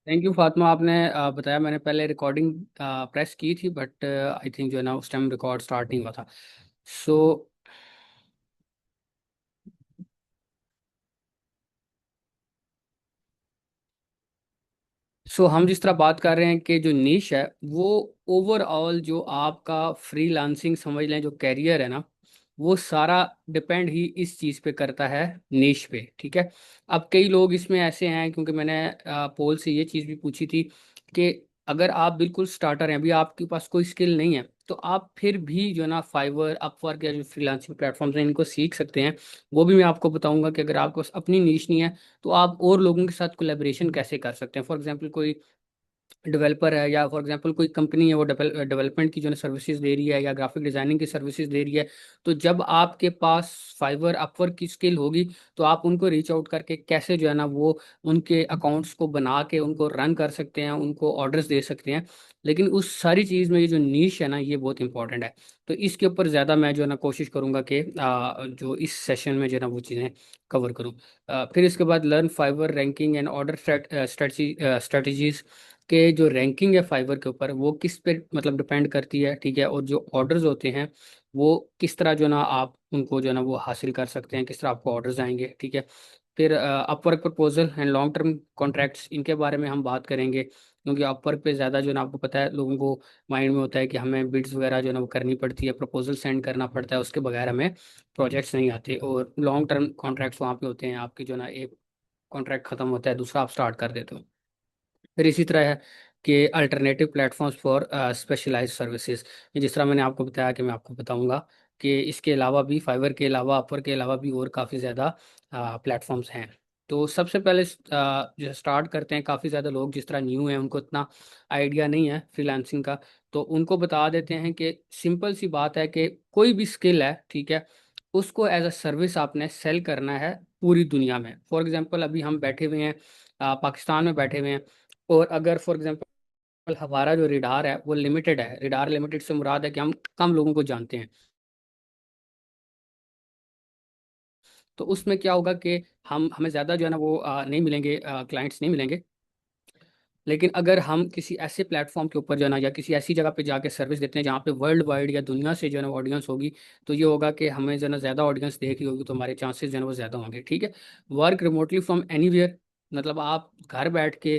Thank you Fatima. आपने बताया, मैंने पहले रिकॉर्डिंग प्रेस की थी, बट आई थिंक जो है ना उस टाइम रिकॉर्ड स्टार्ट नहीं हुआ था। सो हम जिस तरह बात कर रहे हैं कि जो नीश है वो ओवरऑल जो आपका फ्रीलांसिंग समझ लें, जो कैरियर है ना, वो सारा डिपेंड ही इस चीज़ पे करता है, नीश पे। ठीक है। अब कई लोग इसमें ऐसे हैं, क्योंकि मैंने पोल से ये चीज़ भी पूछी थी कि अगर आप बिल्कुल स्टार्टर हैं, अभी आपके पास कोई स्किल नहीं है, तो आप फिर भी जो है ना फाइवर, अपवर्क या जो फ्रीलांसिंग प्लेटफॉर्म्स हैं इनको सीख सकते हैं। वो भी मैं आपको बताऊंगा कि अगर आपके पास अपनी नीश नहीं है तो आप और लोगों के साथ कोलेब्रेशन कैसे कर सकते हैं। फॉर एग्जांपल कोई डेवलपर है, या फॉर एग्जांपल कोई कंपनी है वो डेवलपमेंट की जो है सर्विसेज दे रही है या ग्राफिक डिजाइनिंग की सर्विसेज दे रही है, तो जब आपके पास फाइवर, अपवर्क की स्किल होगी तो आप उनको रीच आउट करके कैसे जो है ना वो उनके अकाउंट्स को बना के उनको रन कर सकते हैं, उनको ऑर्डर्स दे सकते हैं। लेकिन उस सारी चीज़ में ये जो नीश है ना, ये बहुत इंपॉर्टेंट है। तो इसके ऊपर ज़्यादा मैं जो है ना कोशिश करूंगा कि जो इस सेशन में जो है ना वो चीज़ें कवर करूँ। फिर इसके बाद learn Fiverr ranking and order strategies के जो रैंकिंग है फाइवर के ऊपर, वो किस पे मतलब डिपेंड करती है। ठीक है। और जो ऑर्डर्स होते हैं वो किस तरह जो ना आप उनको जो है ना वो हासिल कर सकते हैं, किस तरह आपको ऑर्डर्स आएंगे। ठीक है। फिर Upwork proposal and long term contracts, इनके बारे में हम बात करेंगे, क्योंकि अपवर्क पे ज़्यादा जो है ना आपको पता है, लोगों को माइंड में होता है कि हमें बिड्स वगैरह जो है ना वो करनी पड़ती है, प्रपोजल सेंड करना पड़ता है, उसके बगैर हमें प्रोजेक्ट्स नहीं आते। और लॉन्ग टर्म कॉन्ट्रैक्ट्स वहाँ पे होते हैं, आपके जो है ना एक कॉन्ट्रैक्ट खत्म होता है, दूसरा आप स्टार्ट कर देते हो। फिर इसी तरह है कि alternative platforms for specialised services, जिस तरह मैंने आपको बताया कि मैं आपको बताऊंगा कि इसके अलावा भी, फाइवर के अलावा, अपर के अलावा भी और काफ़ी ज़्यादा प्लेटफॉर्म्स हैं। तो सबसे पहले जो स्टार्ट करते हैं, काफ़ी ज़्यादा लोग जिस तरह न्यू हैं, उनको इतना आइडिया नहीं है फ्रीलांसिंग का, तो उनको बता देते हैं कि सिंपल सी बात है कि कोई भी स्किल है, ठीक है, उसको एज अ सर्विस आपने सेल करना है पूरी दुनिया में। फॉर एग्जांपल अभी हम बैठे हुए हैं, पाकिस्तान में बैठे हुए हैं, और अगर फॉर एग्जांपल हमारा जो रिडार है वो लिमिटेड है, रिडार लिमिटेड से मुराद है कि हम कम लोगों को जानते हैं, तो उसमें क्या होगा कि हमें ज़्यादा जो है ना वो नहीं मिलेंगे, क्लाइंट्स नहीं मिलेंगे। लेकिन अगर हम किसी ऐसे प्लेटफॉर्म के ऊपर जो है ना, या किसी ऐसी जगह पे जाके सर्विस देते हैं जहाँ पे वर्ल्ड वाइड या दुनिया से जो है ना ऑडियंस होगी, तो ये होगा कि हमें जो है ना ज़्यादा ऑडियंस देख रही होगी, तो हमारे चांसेस जो है ना वो ज़्यादा होंगे। ठीक है। वर्क रिमोटली फ्रॉम एनीवेयर, मतलब आप घर बैठ के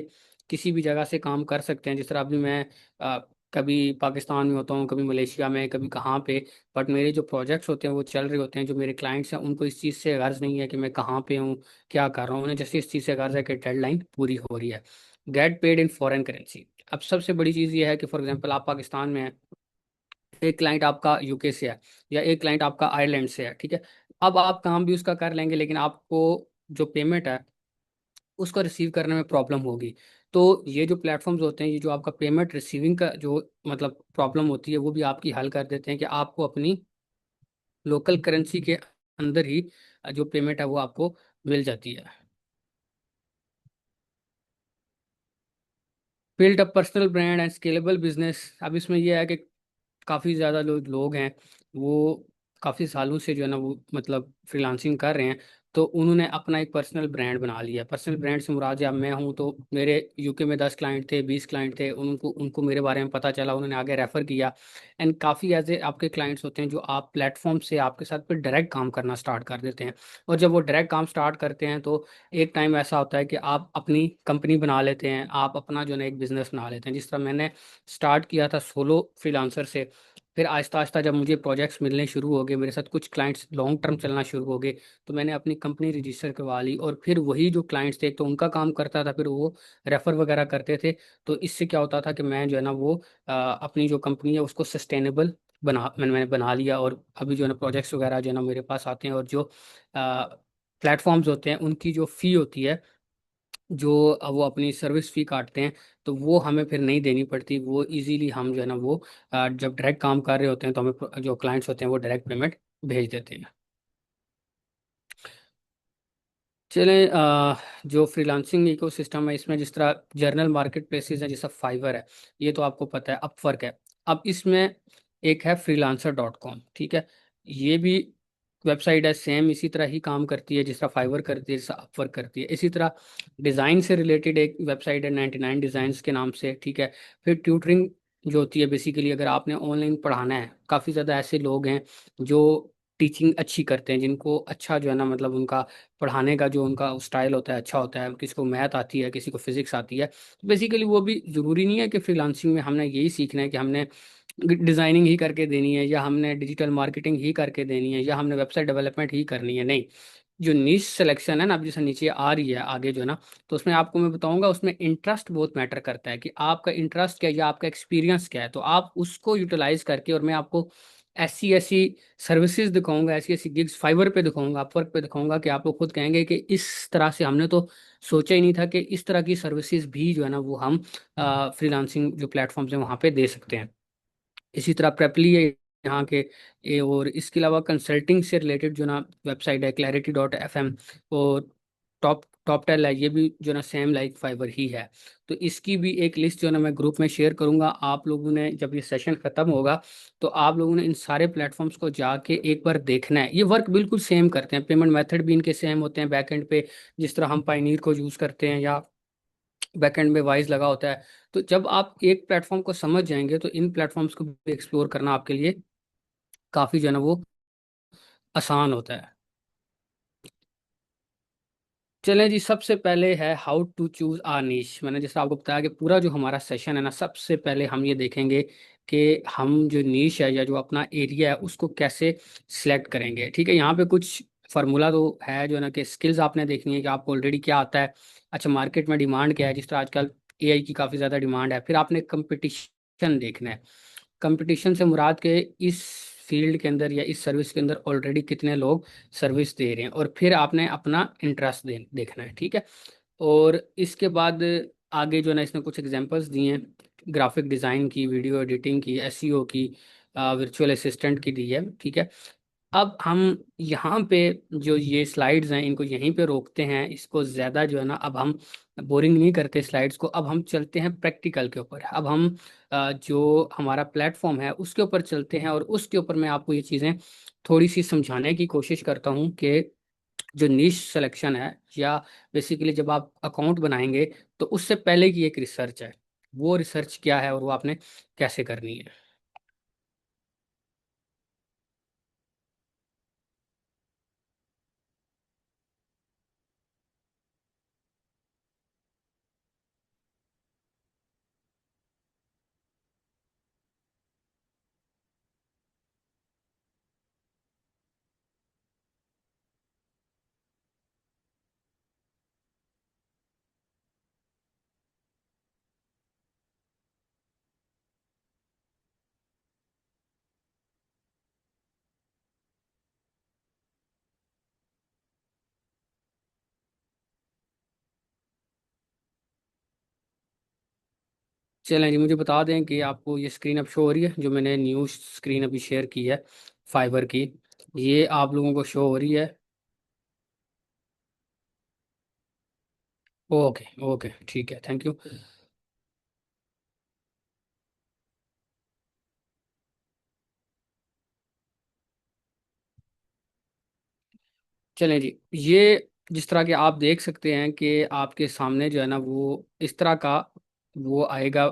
किसी भी जगह से काम कर सकते हैं। जिस तरह अभी मैं अ, कभी पाकिस्तान में होता हूँ, कभी मलेशिया में, कभी कहाँ पे, बट मेरे जो प्रोजेक्ट्स होते हैं वो चल रहे होते हैं। जो मेरे क्लाइंट्स हैं उनको इस चीज़ से गर्ज नहीं है कि मैं कहाँ पे हूँ, क्या कर रहा हूँ, उन्हें जैसे इस चीज़ से गर्ज है कि डेडलाइन पूरी हो रही है। Get paid in foreign currency. अब सबसे बड़ी चीज़ ये है कि फॉर एग्जांपल आप पाकिस्तान में हैं, एक क्लाइंट आपका यूके से है, या एक क्लाइंट आपका आयरलैंड से है। ठीक है। अब आप काम भी उसका कर लेंगे, लेकिन आपको जो पेमेंट है उसको रिसीव करने में प्रॉब्लम होगी। तो ये जो प्लेटफॉर्म्स होते हैं, ये जो आपका पेमेंट रिसीविंग का जो मतलब प्रॉब्लम होती है, वो भी आपकी हल कर देते हैं कि आपको अपनी लोकल करेंसी के अंदर ही जो पेमेंट है वो आपको मिल जाती है। Build a personal brand and scalable business. अब इसमें यह है कि काफ़ी ज़्यादा लोग हैं, वो काफ़ी सालों से जो है ना वो मतलब फ्रीलांसिंग कर रहे हैं, तो उन्होंने अपना एक पर्सनल ब्रांड बना लिया। पर्सनल ब्रांड से मुराद अब मैं हूँ, तो मेरे यूके में 10 क्लाइंट थे, 20 क्लाइंट थे, उनको उनको मेरे बारे में पता चला, उन्होंने आगे रेफ़र किया। एंड काफ़ी ऐसे आपके क्लाइंट्स होते हैं जो आप प्लेटफॉर्म से आपके साथ फिर डायरेक्ट काम करना स्टार्ट कर देते हैं। और जब वो डायरेक्ट काम स्टार्ट करते हैं तो एक टाइम ऐसा होता है कि आप अपनी कंपनी बना लेते हैं, आप अपना जो है ना एक बिज़नेस बना लेते हैं। जिस तरह मैंने स्टार्ट किया था सोलो फ्रीलांसर से, फिर आहिस्ता आहिस्ता जब मुझे प्रोजेक्ट्स मिलने शुरू हो गए, मेरे साथ कुछ क्लाइंट्स लॉन्ग टर्म चलना शुरू हो गए, तो मैंने अपनी कंपनी रजिस्टर करवा ली। और फिर वही जो क्लाइंट्स थे, तो उनका काम करता था, फिर वो रेफर वगैरह करते थे। तो इससे क्या होता था कि मैं जो है ना वो अपनी जो कंपनी है उसको सस्टेनेबल मैंने बना लिया। और अभी जो है ना प्रोजेक्ट्स वगैरह जो है ना मेरे पास आते हैं, और जो प्लेटफॉर्म्स होते हैं उनकी जो फ़ी होती है, जो वो अपनी सर्विस फ़ी काटते हैं, तो वो हमें फिर नहीं देनी पड़ती। वो इजीली हम जो है ना वो जब डायरेक्ट काम कर रहे होते हैं तो हमें जो क्लाइंट्स होते हैं वो डायरेक्ट पेमेंट भेज देते हैं। चलें, जो फ्रीलांसिंग इकोसिस्टम है इसमें, जिस तरह जर्नल मार्केट प्लेसेस हैं जैसा फाइवर है, ये तो आपको पता है, अपवर्क है। अब इसमें एक है freelancer.com। ठीक है। ये भी वेबसाइट है सेम इसी तरह ही काम करती है जिस तरह फाइवर करती है, जिस तरह अपवर्क करती है। इसी तरह डिज़ाइन से रिलेटेड एक वेबसाइट है 99 डिज़ाइंस के नाम से, ठीक है। फिर ट्यूटरिंग जो होती है, बेसिकली अगर आपने ऑनलाइन पढ़ाना है, काफ़ी ज़्यादा ऐसे लोग हैं जो टीचिंग अच्छी करते हैं, जिनको अच्छा जो है ना, मतलब उनका पढ़ाने का जो उनका स्टाइल होता है अच्छा होता है, किसी को मैथ आती है, किसी को फिजिक्स आती है। तो बेसिकली वो भी ज़रूरी नहीं है कि फ्रीलांसिंग में हमने यही सीखना है कि हमने डिज़ाइनिंग ही करके देनी है, या हमने डिजिटल मार्केटिंग ही करके देनी है, या हमने वेबसाइट डेवलपमेंट ही करनी है। नहीं, जो नीश सिलेक्शन है ना, अब जैसे नीचे आ रही है आगे जो है ना, तो उसमें आपको मैं बताऊंगा, उसमें इंटरेस्ट बहुत मैटर करता है कि आपका इंटरेस्ट क्या है या आपका एक्सपीरियंस क्या है। तो आप उसको यूटिलाइज करके, और मैं आपको ऐसी ऐसी सर्विसेज दिखाऊंगा, ऐसी ऐसी गिग्स फाइवर पे दिखाऊंगा, अपवर्क पे दिखाऊंगा, कि आप लोग खुद कहेंगे कि इस तरह से हमने तो सोचा ही नहीं था कि इस तरह की सर्विसेज भी जो है ना वो हम फ्रीलांसिंग जो प्लेटफॉर्म्स हैं वहाँ पे दे सकते हैं। इसी तरह प्रेपली है यहाँ के और इसके अलावा कंसल्टिंग से रिलेटेड जो ना वेबसाइट है clarity.fm, और टॉप टॉप टेल है, ये भी जो ना सेम लाइक फाइवर ही है। तो इसकी भी एक लिस्ट जो ना मैं ग्रुप में शेयर करूंगा। आप लोगों ने जब ये सेशन खत्म होगा तो आप लोगों ने इन सारे प्लेटफॉर्म्स को जाके एक बार देखना है। ये वर्क बिल्कुल सेम करते हैं, पेमेंट मेथड भी इनके सेम होते हैं, बैकएंड पे जिस तरह हम पाइनीर को यूज़ करते हैं या बैकएंड में वाइज लगा होता है। तो जब आप एक प्लेटफॉर्म को समझ जाएंगे तो इन प्लेटफॉर्म्स को भी एक्सप्लोर करना आपके लिए काफ़ी जो है ना वो आसान होता है। चलें जी, सबसे पहले है हाउ टू चूज आर नीश। मैंने जैसे आपको बताया कि पूरा जो हमारा सेशन है ना, सबसे पहले हम ये देखेंगे कि हम जो नीश है या जो अपना एरिया है उसको कैसे सिलेक्ट करेंगे। ठीक है, यहाँ पे कुछ फार्मूला तो है जो है ना, कि स्किल्स आपने देखनी है कि आपको ऑलरेडी क्या आता है। अच्छा, मार्केट में डिमांड क्या है, जिस तरह आजकल एआई की काफ़ी ज़्यादा डिमांड है। फिर आपने कंपटीशन देखना है, कंपटीशन से मुराद के इस फील्ड के अंदर या इस सर्विस के अंदर ऑलरेडी कितने लोग सर्विस दे रहे हैं, और फिर आपने अपना इंटरेस्ट देखना है। ठीक है, और इसके बाद आगे जो है ना, इसने कुछ एग्जांपल्स दिए हैं, ग्राफिक डिज़ाइन की, वीडियो एडिटिंग की, एसईओ की, वर्चुअल असिस्टेंट की दी है। ठीक है, अब हम यहाँ पे जो ये स्लाइड्स हैं इनको यहीं पे रोकते हैं, इसको ज़्यादा जो है ना, अब हम बोरिंग नहीं करते स्लाइड्स को। अब हम चलते हैं प्रैक्टिकल के ऊपर। अब हम जो हमारा प्लेटफॉर्म है उसके ऊपर चलते हैं, और उसके ऊपर मैं आपको ये चीज़ें थोड़ी सी समझाने की कोशिश करता हूँ कि जो नीश सिलेक्शन है, या बेसिकली जब आप अकाउंट बनाएंगे तो उससे पहले की एक रिसर्च है, वो रिसर्च क्या है और वो आपने कैसे करनी है। चलें जी, मुझे बता दें कि आपको ये स्क्रीन अब शो हो रही है, जो मैंने न्यू स्क्रीन अभी शेयर की है फाइबर की, ये आप लोगों को शो हो रही है। ओके ओके, ठीक है, थैंक यू। चलें जी, ये जिस तरह के आप देख सकते हैं कि आपके सामने जो है ना वो इस तरह का वो आएगा,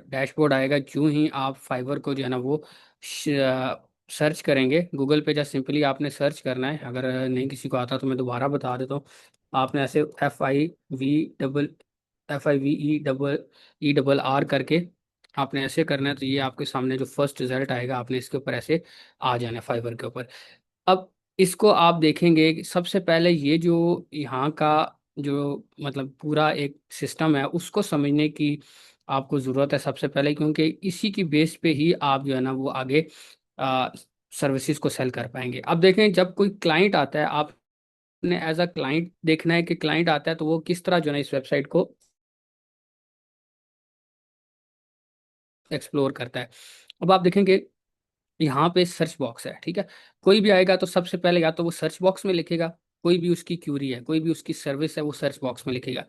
डैशबोर्ड आएगा जूं ही आप फाइवर को जो है ना वो सर्च करेंगे गूगल पे। जस्ट सिंपली आपने सर्च करना है, अगर नहीं किसी को आता तो मैं दोबारा बता देता हूँ। आपने ऐसे FIVEER करके आपने ऐसे करना है, तो ये आपके सामने जो फर्स्ट रिजल्ट आएगा, आपने इसके ऊपर ऐसे आ जाना है फाइवर के ऊपर। अब इसको आप देखेंगे कि सबसे पहले ये जो यहाँ का जो मतलब पूरा एक सिस्टम है उसको समझने की आपको ज़रूरत है सबसे पहले, क्योंकि इसी की बेस पे ही आप जो है ना वो आगे सर्विसेज को सेल कर पाएंगे। अब देखें, जब कोई क्लाइंट आता है, आपने एज अ क्लाइंट देखना है कि क्लाइंट आता है तो वो किस तरह जो है ना इस वेबसाइट को एक्सप्लोर करता है। अब आप देखेंगे यहाँ पे सर्च बॉक्स है, ठीक है। कोई भी आएगा तो सबसे पहले या तो वो सर्च बॉक्स में लिखेगा, कोई भी उसकी क्यूरी है, कोई भी उसकी सर्विस है, वो सर्च बॉक्स में लिखेगा।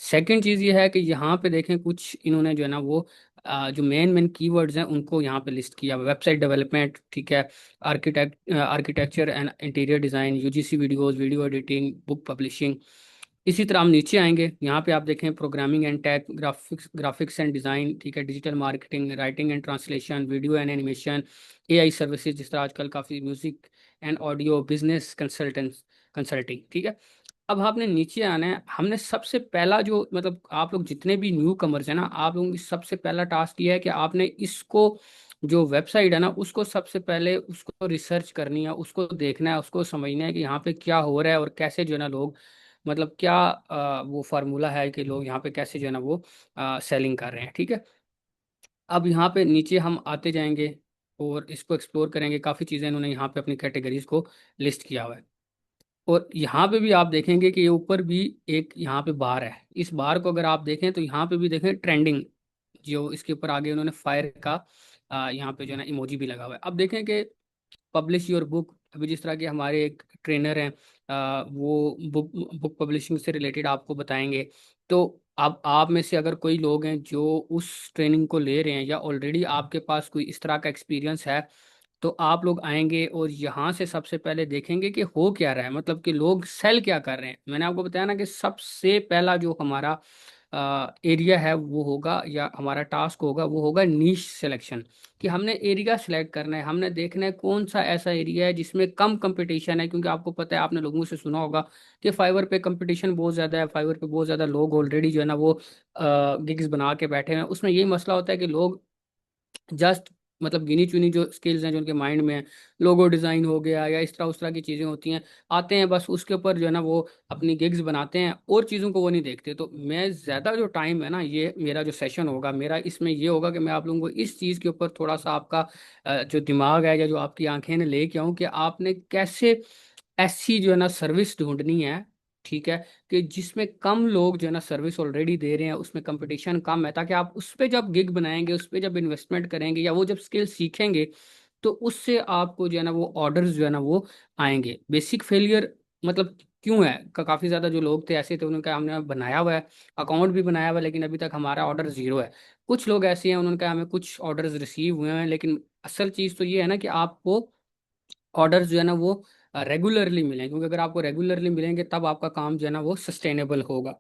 सेकंड चीज़ ये है कि यहाँ पे देखें कुछ इन्होंने जो है ना वो जो मेन मेन कीवर्ड्स हैं उनको यहाँ पे लिस्ट किया। वेबसाइट डेवलपमेंट, ठीक है, architecture and interior design, UGC videos, video editing, book publishing. इसी तरह हम नीचे आएंगे, यहाँ पे आप देखें programming and tech, graphics and design, ठीक है, digital marketing, writing and translation, video and animation, AI services, जिस तरह आजकल काफ़ी music and audio, business consulting, ठीक है। अब आपने नीचे आना है। हमने सबसे पहला जो मतलब आप लोग जितने भी न्यू कमर्स हैं ना, आप लोगों की सबसे पहला टास्क ये है कि आपने इसको जो वेबसाइट है ना उसको सबसे पहले उसको रिसर्च करनी है, उसको देखना है, उसको समझना है कि यहाँ पे क्या हो रहा है और कैसे जो है ना लोग मतलब क्या वो फार्मूला है कि लोग यहाँ पे कैसे जो है ना वो सेलिंग कर रहे हैं, ठीक है। अब यहाँ पे नीचे हम आते जाएंगे और इसको एक्सप्लोर करेंगे। काफ़ी चीज़ें इन्होंने यहाँ पे अपनी कैटेगरीज को लिस्ट किया हुआ है। और यहाँ पे भी आप देखेंगे कि ये ऊपर भी एक यहाँ पे बार है। इस बार को अगर आप देखें तो यहाँ पे भी देखें ट्रेंडिंग, जो इसके ऊपर आगे उन्होंने फायर का यहाँ पे जो है ना इमोजी भी लगा हुआ है। अब देखें कि पब्लिश योर बुक, अभी जिस तरह के हमारे एक ट्रेनर हैं वो बुक बुक पब्लिशिंग से रिलेटेड आपको बताएंगे। तो अब आप में से अगर कोई लोग हैं जो उस ट्रेनिंग को ले रहे हैं या ऑलरेडी आपके पास कोई इस तरह का एक्सपीरियंस है, तो आप लोग आएंगे और यहाँ से सबसे पहले देखेंगे कि हो क्या रहा है, मतलब कि लोग सेल क्या कर रहे हैं। मैंने आपको बताया ना कि सबसे पहला जो हमारा एरिया है वो होगा या हमारा टास्क होगा वो होगा नीश सिलेक्शन। कि हमने एरिया सेलेक्ट करना है, हमने देखना है कौन सा ऐसा एरिया है जिसमें कम कंपटीशन है। क्योंकि आपको पता है, आपने लोगों से सुना होगा कि फाइवर पे कंपटीशन बहुत ज़्यादा है, फाइवर पे बहुत ज़्यादा लोग ऑलरेडी जो है ना वो गिग्स बना के बैठे हैं। उसमें यही मसला होता है कि लोग जस्ट मतलब गिनी चुनी जो स्किल्स हैं जो उनके माइंड में है, लोगो डिज़ाइन हो गया या इस तरह उस तरह की चीज़ें होती हैं, आते हैं बस उसके ऊपर जो है ना वो अपनी गिग्स बनाते हैं और चीज़ों को वो नहीं देखते। तो मैं ज़्यादा जो टाइम है ना, ये मेरा जो सेशन होगा मेरा इसमें ये होगा कि मैं आप लोगों को इस चीज़ के ऊपर थोड़ा सा आपका जो दिमाग है या जो आपकी आंखें ने लेके आऊँ कि आपने कैसे ऐसी जो है ना सर्विस ढूंढनी है, ठीक है, कि जिसमें कम लोग जो है ना सर्विस ऑलरेडी दे रहे हैं, उसमें कंपटीशन कम है, ताकि आप उस पर जब गिग बनाएंगे, उस पर जब इन्वेस्टमेंट करेंगे या वो जब स्किल सीखेंगे, तो उससे आपको जो है ना वो ऑर्डर्स जो है ना वो आएंगे। बेसिक फेलियर मतलब क्यों है, काफ़ी ज़्यादा जो लोग थे ऐसे थे, उन्होंने कहा हमने बनाया हुआ है, अकाउंट भी बनाया हुआ है, लेकिन अभी तक हमारा ऑर्डर ज़ीरो है। कुछ लोग ऐसे हैं, उन्होंने कहा हमें कुछ ऑर्डर्स रिसीव हुए हैं, लेकिन असल चीज़ तो ये है ना कि आपको ऑर्डर्स जो है ना वो रेगुलरली मिलें। क्योंकि अगर आपको रेगुलरली मिलेंगे तब आपका काम जो है ना वो सस्टेनेबल होगा।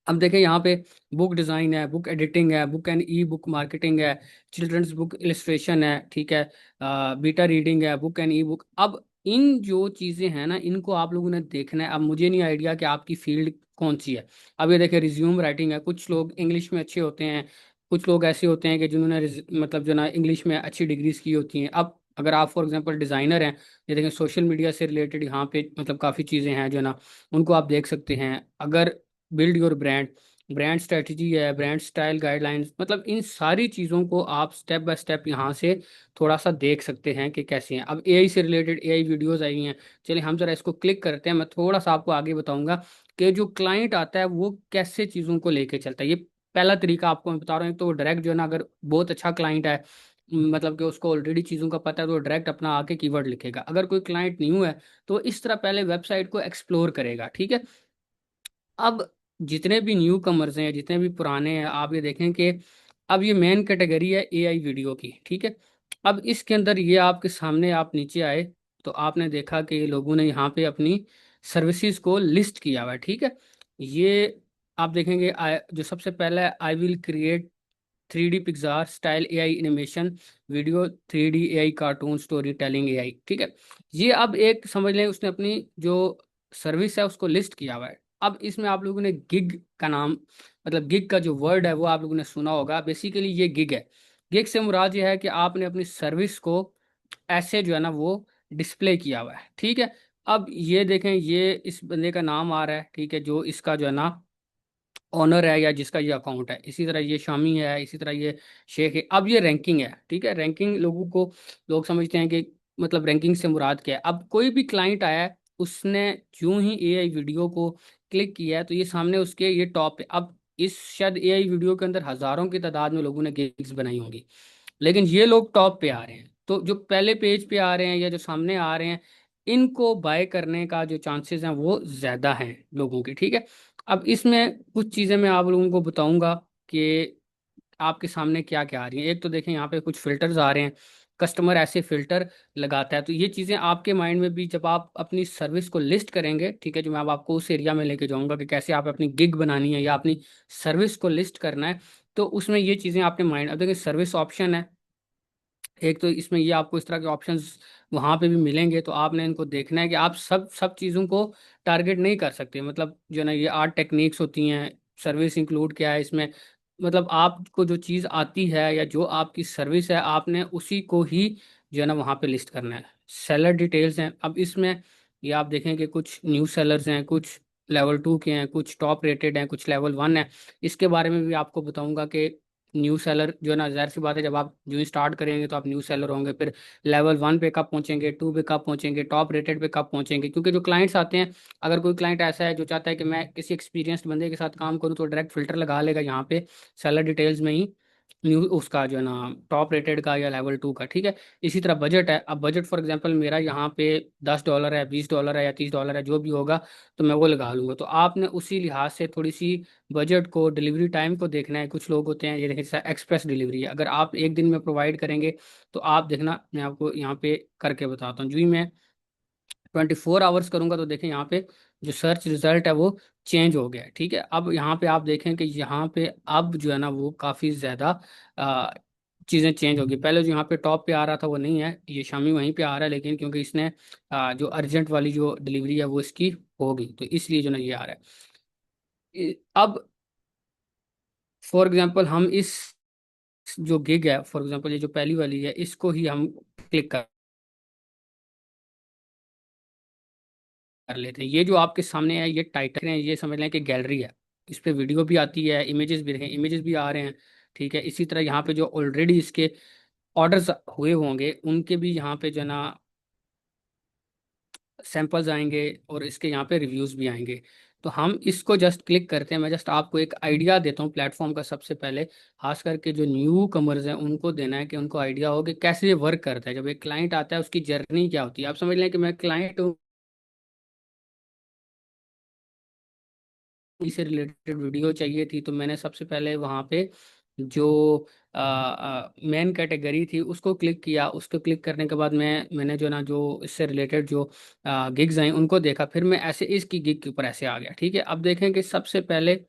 अब देखें यहाँ पे बुक डिज़ाइन है, बुक एडिटिंग है, book and E book marketing है, चिल्ड्रंस बुक इलिस्ट्रेशन है, ठीक है, बीटा रीडिंग है, बुक एंड ई बुक। अब इन जो चीज़ें हैं ना इनको आप लोगों ने देखना है। अब मुझे नहीं आइडिया कि आपकी फील्ड कौन सी है। अब ये देखें रिज्यूम राइटिंग है, कुछ लोग इंग्लिश में अच्छे होते हैं, कुछ लोग ऐसे होते हैं कि जिन्होंने मतलब जो ना इंग्लिश में अच्छी डिग्रीज की होती हैं। अब अगर आप फॉर एग्जांपल डिज़ाइनर हैं, ये देखें सोशल मीडिया से रिलेटेड यहाँ पे मतलब काफ़ी चीज़ें हैं जो ना उनको आप देख सकते हैं। अगर build your brand, brand strategy है, ब्रांड स्टाइल गाइडलाइंस, मतलब इन सारी चीज़ों को आप स्टेप बाय स्टेप यहाँ से थोड़ा सा देख सकते हैं कि कैसे हैं। अब एआई से रिलेटेड एआई वीडियोस आई हैं, चलिए हम जरा इसको क्लिक करते हैं। मैं थोड़ा सा आपको आगे बताऊंगा कि जो क्लाइंट आता है वो कैसे चीज़ों को लेके चलता है। ये पहला तरीका आपको मैं बता रहा हूँ। तो डायरेक्ट जो है ना, अगर बहुत अच्छा क्लाइंट है, मतलब कि उसको ऑलरेडी चीज़ों का पता है, तो डायरेक्ट अपना आके कीवर्ड लिखेगा। अगर कोई क्लाइंट न्यू है तो इस तरह पहले वेबसाइट को एक्सप्लोर करेगा, ठीक है। अब जितने भी न्यू कमर्स हैं, जितने भी पुराने हैं, आप ये देखें कि अब ये मेन कैटेगरी है एआई वीडियो की, ठीक है। अब इसके अंदर ये आपके सामने आप नीचे आए तो आपने देखा कि लोगों ने यहाँ पे अपनी सर्विसेज को लिस्ट किया हुआ है, ठीक है। ये आप देखेंगे जो सबसे पहला है, I will create 3D Pixar style AI animation video, 3D AI cartoon story telling AI, ठीक है। ये अब एक समझ लें उसने अपनी जो सर्विस है उसको लिस्ट किया हुआ है। अब इसमें आप लोगों ने गिग का नाम, मतलब गिग का जो वर्ड है वो आप लोगों ने सुना होगा। बेसिकली ये गिग है। गिग से मुराद ये है कि आपने अपनी सर्विस को ऐसे जो है ना वो डिस्प्ले किया हुआ है, ठीक है। अब ये देखें, ये इस बंदे का नाम आ रहा है, ठीक है, जो इसका जो है ना ऑनर है या जिसका ये अकाउंट है। इसी तरह ये शामी है, इसी तरह ये शेख है। अब ये रैंकिंग है, ठीक है। रैंकिंग लोगों को लोग समझते हैं कि मतलब रैंकिंग से मुराद क्या है। अब कोई भी क्लाइंट आया है, उसने यूं ही एआई वीडियो को क्लिक किया है तो ये सामने उसके ये टॉप पे। अब इस शायद एआई वीडियो के अंदर हजारों की तादाद में लोगों ने गिग्स बनाई होंगी, लेकिन ये लोग टॉप पे आ रहे हैं। तो जो पहले पेज पे आ रहे हैं या जो सामने आ रहे हैं, इनको बाय करने का जो चांसेस हैं वो ज़्यादा हैं लोगों की, ठीक है। अब इसमें कुछ चीज़ें मैं आप लोगों को बताऊंगा कि आपके सामने क्या क्या आ रही है। एक तो देखें यहाँ पे कुछ फिल्टर्स आ रहे हैं, कस्टमर ऐसे फिल्टर लगाता है। तो ये चीज़ें आपके माइंड में भी जब आप अपनी सर्विस को लिस्ट करेंगे, ठीक है, जो मैं अब आपको उस एरिया में लेके जाऊंगा कि कैसे आप अपनी गिग बनानी है या अपनी सर्विस को लिस्ट करना है, तो उसमें ये चीज़ें आपने माइंड, अब देखिए सर्विस ऑप्शन है एक, तो इसमें ये आपको इस तरह के ऑप्शंस वहां पे भी मिलेंगे। तो आपने इनको देखना है कि आप सब सब चीज़ों को टारगेट नहीं कर सकते। मतलब जो ना ये आर्ट टेक्निक्स होती हैं, सर्विस इंक्लूड क्या है इसमें, मतलब आपको जो चीज़ आती है या जो आपकी सर्विस है आपने उसी को ही जो है ना वहाँ पे लिस्ट करना है। सेलर डिटेल्स हैं, अब इसमें ये आप देखें कि कुछ न्यू सेलर्स हैं, कुछ लेवल 2 के हैं, कुछ टॉप रेटेड हैं, कुछ लेवल 1 है। इसके बारे में भी आपको बताऊंगा कि न्यू सेलर जो है ना, जाहिर सी बात है जब आप जो स्टार्ट करेंगे तो आप न्यू सेलर होंगे, फिर लेवल 1 पे कब पहुंचेंगे, 2 पे कब पहुंचेंगे, टॉप रेटेड पे कब पहुंचेंगे। क्योंकि जो क्लाइंट्स आते हैं, अगर कोई क्लाइंट ऐसा है जो चाहता है कि मैं किसी एक्सपीरियंस्ड बंदे के साथ काम करूं, तो डायरेक्ट फिल्टर लगा लेगा यहाँ पे सेलर डिटेल्स में ही न्यू उसका जो है ना टॉप रेटेड का या लेवल 2 का, ठीक है। इसी तरह बजट है, अब बजट फॉर एग्जांपल मेरा यहाँ पे $10 है, $20 है या $30 है, जो भी होगा तो मैं वो लगा लूंगा। तो आपने उसी लिहाज से थोड़ी सी बजट को, डिलीवरी टाइम को देखना है। कुछ लोग होते हैं, ये देखिए जैसा एक्सप्रेस डिलीवरी है, अगर आप एक दिन में प्रोवाइड करेंगे तो आप देखना, मैं आपको यहाँ पे करके बताता हूँ। जो ही मैं 24 आवर्स करूंगा तो देखें यहाँ पे जो सर्च रिजल्ट है वो चेंज हो गया है, ठीक है। अब यहाँ पे आप देखें कि यहाँ पे अब जो है ना वो काफ़ी ज़्यादा चीज़ें चेंज हो गई। पहले जो यहाँ पे टॉप पे आ रहा था वो नहीं है, ये शामी वहीं पे आ रहा है, लेकिन क्योंकि इसने जो अर्जेंट वाली जो डिलीवरी है वो इसकी हो गई, तो इसलिए जो ना ये आ रहा है। अब फॉर एग्जांपल हम इस जो गिग है, फॉर एग्जांपल ये जो पहली वाली है, इसको ही हम क्लिक कर लेते हैं। ये जो आपके सामने है ये टाइटल है, ये समझ लें कि गैलरी है। इस पे वीडियो भी आती है, इमेजेस भी रहे, इमेजेस भी आ रहे हैं, ठीक है। इसी तरह यहाँ पे जो ऑलरेडी इसके ऑर्डर्स हुए होंगे उनके भी यहाँ पे जो है ना सैंपल्स आएंगे, और इसके यहाँ पे रिव्यूज भी आएंगे। तो हम इसको जस्ट क्लिक करते हैं। मैं जस्ट आपको एक आइडिया देता हूँ प्लेटफॉर्म का। सबसे पहले खास करके जो न्यू कमर्स हैं उनको देना है कि उनको आइडिया हो कि कैसे ये वर्क करता है। जब एक क्लाइंट आता है उसकी जर्नी क्या होती है, आप समझ लें कि मैं क्लाइंट हूँ, से रिलेटेड वीडियो चाहिए थी, तो मैंने सबसे पहले वहाँ पे जो मेन कैटेगरी थी उसको क्लिक किया। उसको क्लिक करने के बाद मैंने जो ना जो इससे रिलेटेड जो गिग्स आई उनको देखा, फिर मैं ऐसे इसकी गिग के ऊपर ऐसे आ गया, ठीक है। अब देखें कि सबसे पहले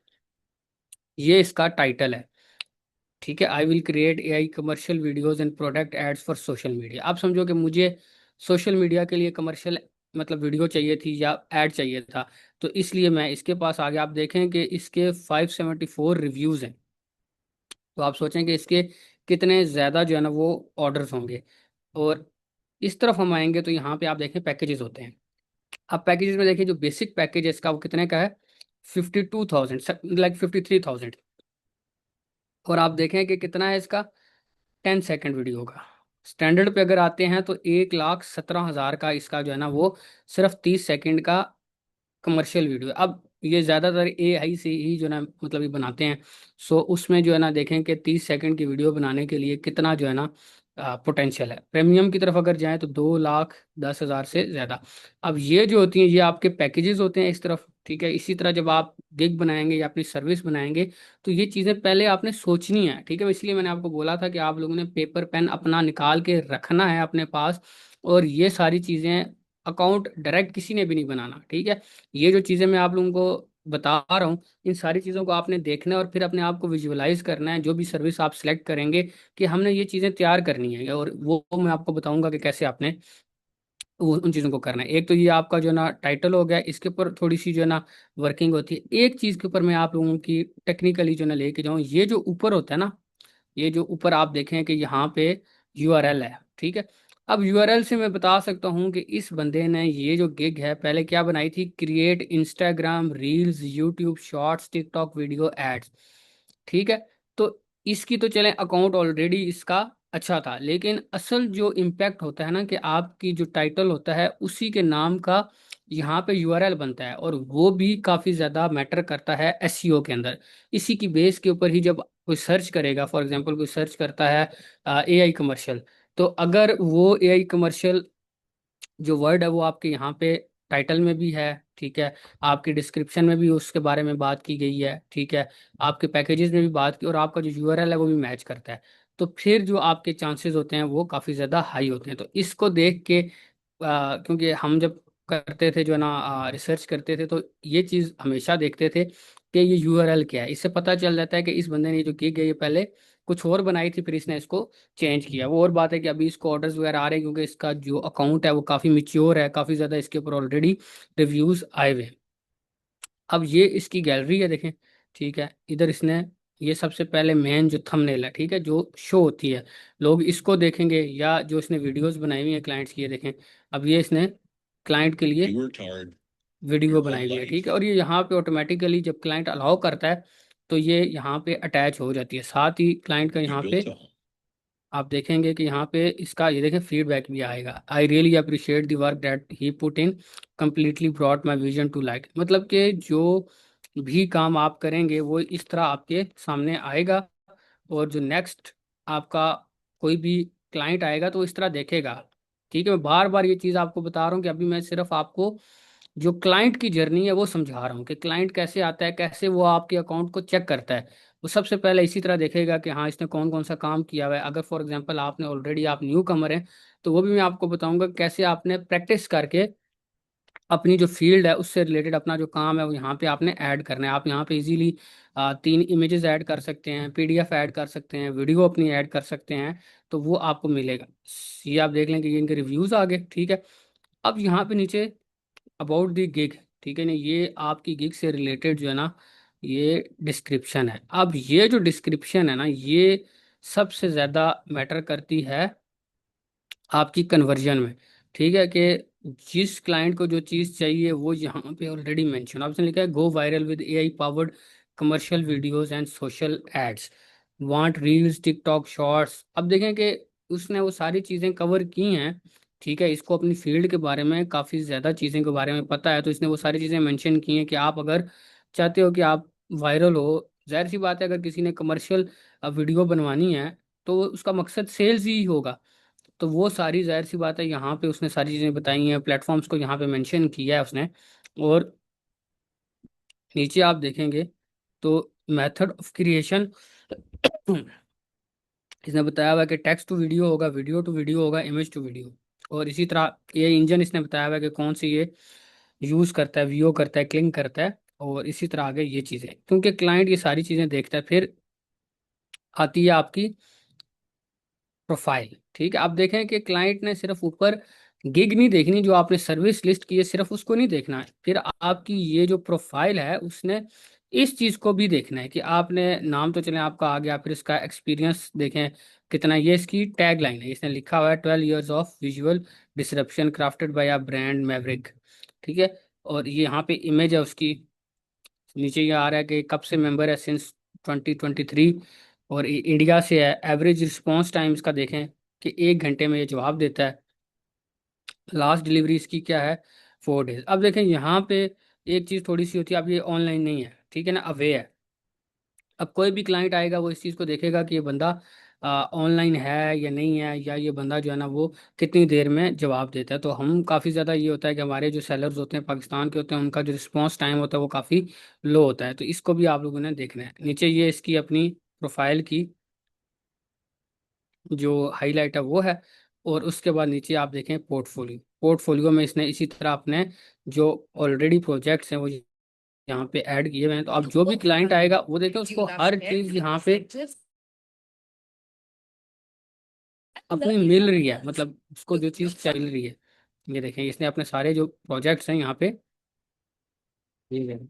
ये इसका टाइटल है, ठीक है, I will create AI commercial videos and product ads for social media. आप समझो कि मुझे सोशल मीडिया के लिए कमर्शियल मतलब वीडियो चाहिए थी या ऐड चाहिए था, तो इसलिए मैं इसके पास आ गया। आप देखें कि इसके 574 रिव्यूज़ हैं, तो आप सोचें कि इसके कितने ज़्यादा जो है ना वो ऑर्डर्स होंगे। और इस तरफ हम आएंगे तो यहाँ पे आप देखें पैकेजेस होते हैं। अब पैकेजेस में देखिए जो बेसिक पैकेज है इसका वो कितने का है, 52,000, लाइक 53,000। और आप देखें कि कितना है इसका, 10 सेकेंड वीडियो का। स्टैंडर्ड पे अगर आते हैं तो 1,17,000 का इसका जो है ना वो सिर्फ 30 सेकेंड का कमर्शियल वीडियो। अब ये ज़्यादातर AI से ही जो है ना मतलब ये बनाते हैं। सो उसमें जो है ना देखें कि 30 सेकेंड की वीडियो बनाने के लिए कितना जो है ना पोटेंशियल है। प्रीमियम की तरफ अगर जाएं तो 2,10,000 से ज़्यादा। अब ये जो होती हैं ये आपके पैकेजेस होते हैं इस तरफ, ठीक है। इसी तरह जब आप गिग बनाएंगे या अपनी सर्विस बनाएंगे तो ये चीज़ें पहले आपने सोचनी है, ठीक है। इसलिए मैंने आपको बोला था कि आप लोगों ने पेपर पेन अपना निकाल के रखना है अपने पास। और ये सारी चीज़ें अकाउंट डायरेक्ट किसी ने भी नहीं बनाना, ठीक है। ये जो चीज़ें मैं आप लोगों को बता रहा हूँ, इन सारी चीज़ों को आपने देखना है और फिर अपने आप को विजुअलाइज करना है। जो भी सर्विस आप सिलेक्ट करेंगे कि हमने ये चीज़ें तैयार करनी है, और वो मैं आपको बताऊंगा कि कैसे आपने वो उन चीज़ों को करना है। एक तो ये आपका जो ना टाइटल हो गया, इसके ऊपर थोड़ी सी जो है ना वर्किंग होती है। एक चीज़ के ऊपर मैं आप लोगों की टेक्निकली जो ना लेके जाऊँ, ये जो ऊपर होता है ना, ये जो ऊपर आप देखें कि यहाँ पे URL है, ठीक है। अब URL से मैं बता सकता हूँ कि इस बंदे ने ये जो गिग है पहले क्या बनाई थी, create Instagram reels, YouTube shorts, TikTok video ads, ठीक है। तो इसकी तो चलें अकाउंट ऑलरेडी इसका अच्छा था, लेकिन असल जो इम्पैक्ट होता है ना कि आपकी जो टाइटल होता है उसी के नाम का यहाँ पे URL बनता है, और वो भी काफ़ी ज़्यादा मैटर करता है SEO के अंदर। इसी की बेस के ऊपर ही जब कोई सर्च करेगा, फॉर एग्जांपल कोई सर्च करता है AI कमर्शियल, तो अगर वो AI कमर्शियल जो वर्ड है वो आपके यहाँ पे टाइटल में भी है, ठीक है, आपकी डिस्क्रिप्शन में भी उसके बारे में बात की गई है, ठीक है, आपके पैकेजेस में भी बात की, और आपका जो यूआरएल है वो भी मैच करता है, तो फिर जो आपके चांसेस होते हैं वो काफ़ी ज़्यादा हाई होते हैं। तो इसको देख के क्योंकि हम जब करते थे जो है ना रिसर्च करते थे, तो ये चीज़ हमेशा देखते थे कि ये यूआरएल क्या है। इससे पता चल जाता है कि इस बंदे ने जो की गई है पहले कुछ और बनाई थी, फिर इसने इसको चेंज किया। वो और बात है कि अभी इसको ऑर्डर्स वगैरह आ रहे हैं, क्योंकि इसका जो अकाउंट है वो काफ़ी मिच्योर है, काफ़ी ज़्यादा इसके ऊपर ऑलरेडी रिव्यूज़ आए हुए हैं। अब ये इसकी गैलरी है, देखें, ठीक है, इधर इसने ये सबसे पहले मेन जो थंबनेल है, ठीक है, जो शो होती है, लोग इसको देखेंगे, या जो इसने वीडियोस बनाई हुई है क्लाइंट्स की, ये देखें, अब ये इसने क्लाइंट के लिए वीडियो बनाई हुई है, ठीक है, और ये यहाँ पे ऑटोमेटिकली जब क्लाइंट अलाउ करता है तो ये यहाँ पे अटैच हो जाती है, साथ ही क्लाइंट का यहाँ पे आप देखेंगे कि यहाँ पे इसका ये देखें फीडबैक भी आएगा। I really appreciate the work that he put in, completely brought my vision to like. मतलब कि जो भी काम आप करेंगे वो इस तरह आपके सामने आएगा, और जो नेक्स्ट आपका कोई भी क्लाइंट आएगा तो इस तरह देखेगा। ठीक है, मैं बार बार ये चीज़ आपको बता रहा हूँ कि अभी मैं सिर्फ आपको जो क्लाइंट की जर्नी है वो समझा रहा हूँ कि क्लाइंट कैसे आता है, कैसे वो आपके अकाउंट को चेक करता है। वो सबसे पहले इसी तरह देखेगा कि हाँ इसने कौन कौन सा काम किया हुआ है। अगर फॉर एग्जांपल आपने ऑलरेडी आप न्यू कमर हैं, तो वो भी मैं आपको बताऊंगा कैसे आपने प्रैक्टिस करके अपनी जो फील्ड है उससे रिलेटेड अपना जो काम है वो यहाँ पे आपने ऐड करना है। आप यहाँ पे इजीली 3 इमेजेस ऐड कर सकते हैं, पीडीएफ ऐड कर सकते हैं, वीडियो अपनी ऐड कर सकते हैं, तो वो आपको मिलेगा। ये आप देख लें कि ये इनके रिव्यूज आ गए, ठीक है। अब यहाँ पे नीचे अबाउट द गिग, ठीक है ना, ये आपकी गिग से रिलेटेड जो है ना ये डिस्क्रिप्शन है। अब ये जो डिस्क्रिप्शन है ना, ये सबसे ज़्यादा मैटर करती है आपकी कन्वर्जन में, ठीक है, कि जिस क्लाइंट को जो चीज़ चाहिए वो यहाँ पे ऑलरेडी मेंशन ऑप्शन लिखा है, go viral with AI powered commercial videos and social ads, want reels TikTok shorts. अब देखें कि उसने वो सारी चीज़ें कवर की हैं, ठीक है, इसको अपनी फील्ड के बारे में काफ़ी ज़्यादा चीज़ों के बारे में पता है, तो इसने वो सारी चीज़ें मेंशन की हैं कि आप अगर चाहते हो कि आप वायरल हो, जाहिर सी बात है अगर किसी ने कमर्शियल वीडियो बनवानी है तो उसका मकसद सेल्स ही होगा। तो वो सारी जाहिर सी बात है यहाँ पे उसने सारी चीज़ें बताई हैं, प्लेटफॉर्म्स को यहाँ पे मेंशन किया है उसने। और नीचे आप देखेंगे तो मेथड ऑफ क्रिएशन इसने बताया हुआ है कि टेक्स्ट टू वीडियो होगा, वीडियो टू वीडियो होगा, इमेज टू वीडियो। और इसी तरह ये इंजन इसने बताया हुआ है कि कौन सी ये यूज़ करता है, वीओ करता है, क्लिंग करता है, और इसी तरह आगे ये चीज़ें, क्योंकि क्लाइंट ये सारी चीज़ें देखता है। फिर आती है आपकी प्रोफाइल, ठीक है। आप देखें कि क्लाइंट ने सिर्फ ऊपर गिग नहीं देखनी, जो आपने सर्विस लिस्ट की है सिर्फ उसको नहीं देखना है, फिर आपकी ये जो प्रोफाइल है उसने इस चीज़ को भी देखना है कि आपने नाम तो चले आपका आ गया, फिर इसका एक्सपीरियंस देखें कितना। ये इसकी टैग लाइन है, इसने लिखा हुआ है 12 years of visual disruption crafted by a brand maverick, ठीक है। और ये यहाँ पे इमेज है उसकी, नीचे ये आ रहा है कि कब से मेंबर है, सिंस 2023, और इंडिया से है। एवरेज रिस्पॉन्स टाइम इसका देखें कि 1 घंटे में ये जवाब देता है। लास्ट डिलीवरी इसकी क्या है, 4 days। अब देखें यहाँ पे एक चीज़ थोड़ी सी होती है, अब ये ऑनलाइन नहीं है, ठीक है ना, अवे है। अब कोई भी क्लाइंट आएगा वो इस चीज़ को देखेगा कि ये बंदा ऑनलाइन है या नहीं है, या ये बंदा जो है ना वो कितनी देर में जवाब देता है। तो हम काफ़ी ज़्यादा ये होता है कि हमारे जो सेलर्स होते हैं पाकिस्तान के होते हैं, उनका जो रिस्पॉन्स टाइम होता है वो काफ़ी लो होता है, तो इसको भी आप लोगों ने देखना है। नीचे ये इसकी अपनी प्रोफाइल की जो हाईलाइट है वो है, और उसके बाद नीचे आप देखें पोर्टफोलियो। पोर्टफोलियो में इसने इसी तरह अपने जो ऑलरेडी प्रोजेक्ट्स हैं वो यहाँ पे ऐड किए हुए हैं। तो अब जो भी क्लाइंट आएगा वो देखें उसको हर चीज़ यहाँ पे अपनी मिल रही है, मतलब उसको जो चीज़ चल रही है। ये देखें इसने अपने सारे जो प्रोजेक्ट्स हैं यहाँ पे, ये देखें,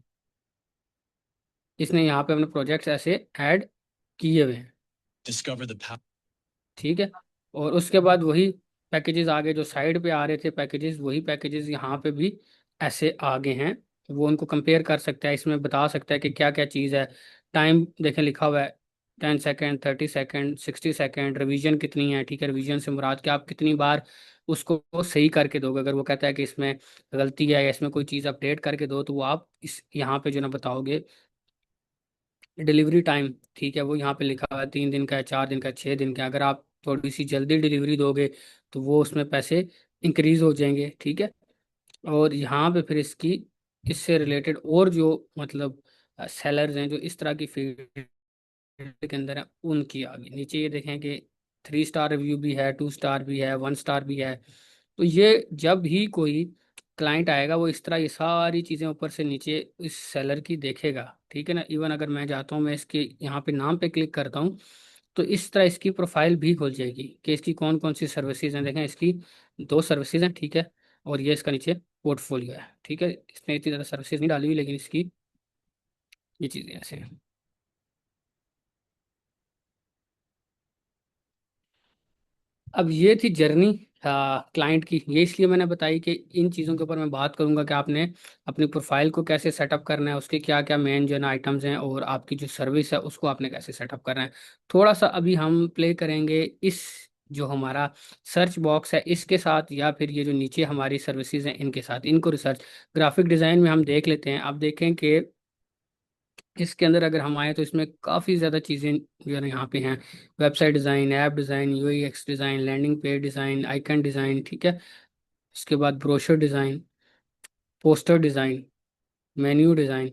इसने यहाँ पे अपने प्रोजेक्ट्स ऐसे ऐड किए हुए हैं, ठीक है। और उसके बाद वही पैकेजेस आगे जो साइड पे आ रहे थे पैकेजेस, वही पैकेजेस यहाँ पे भी ऐसे आगे हैं। वो उनको कंपेयर कर सकता है, इसमें बता सकता है कि क्या क्या चीज़ है। टाइम देखें लिखा हुआ है 10 सेकेंड, 30 सेकेंड, 60 सेकेंड, रिवीजन कितनी है, ठीक है। रिवीजन से मुराद कि आप कितनी बार उसको सही करके दोगे। अगर वो कहता है कि इसमें गलती है या इसमें कोई चीज़ अपडेट करके दो, तो वो आप इस यहाँ पे जो ना बताओगे। डिलीवरी टाइम, ठीक है, वो यहाँ पे लिखा हुआ है 3 दिन का है, 4 दिन का है, 6 दिन का है। अगर आप थोड़ी सी जल्दी डिलीवरी दोगे तो वो उसमें पैसे इंक्रीज हो जाएंगे, ठीक है। और यहाँ पे फिर इसकी इससे रिलेटेड और जो मतलब सेलर्स हैं जो इस तरह की फील्ड के अंदर है, उनकी आगे नीचे ये देखें कि 3 स्टार रिव्यू भी है, 2 स्टार भी है, 1 स्टार भी है। तो ये जब भी कोई क्लाइंट आएगा वो इस तरह ये सारी चीज़ें ऊपर से नीचे इस सेलर की देखेगा, ठीक है ना। इवन अगर मैं जाता हूँ, मैं इसके यहाँ पे नाम पे क्लिक करता हूँ, तो इस तरह इसकी प्रोफाइल भी खुल जाएगी कि इसकी कौन कौन सी सर्विसेज हैं। देखें इसकी 2 सर्विसेज हैं, ठीक है। और ये इसका नीचे पोर्टफोलियो है, ठीक है। इसने इतनी ज़्यादा सर्विसेज नहीं डाली हुई, लेकिन इसकी ये चीज़ें ऐसे हैं। अब ये थी जर्नी क्लाइंट की। ये इसलिए मैंने बताई कि इन चीज़ों के ऊपर मैं बात करूंगा कि आपने अपनी प्रोफाइल को कैसे सेटअप करना है, उसके क्या क्या मेन जो है ना आइटम्स हैं, और आपकी जो सर्विस है उसको आपने कैसे सेटअप करना है। थोड़ा सा अभी हम प्ले करेंगे इस जो हमारा सर्च बॉक्स है इसके साथ, या फिर ये जो नीचे हमारी सर्विसेज हैं इनके साथ, इनको रिसर्च ग्राफिक डिज़ाइन में हम देख लेते हैं। आप देखें कि इसके अंदर अगर हम आए तो इसमें काफ़ी ज़्यादा चीज़ें जो है ना यहाँ पे हैं। Website design, app design, UX design, landing page design, icon design, ठीक है। इसके बाद brochure design, poster design, menu design.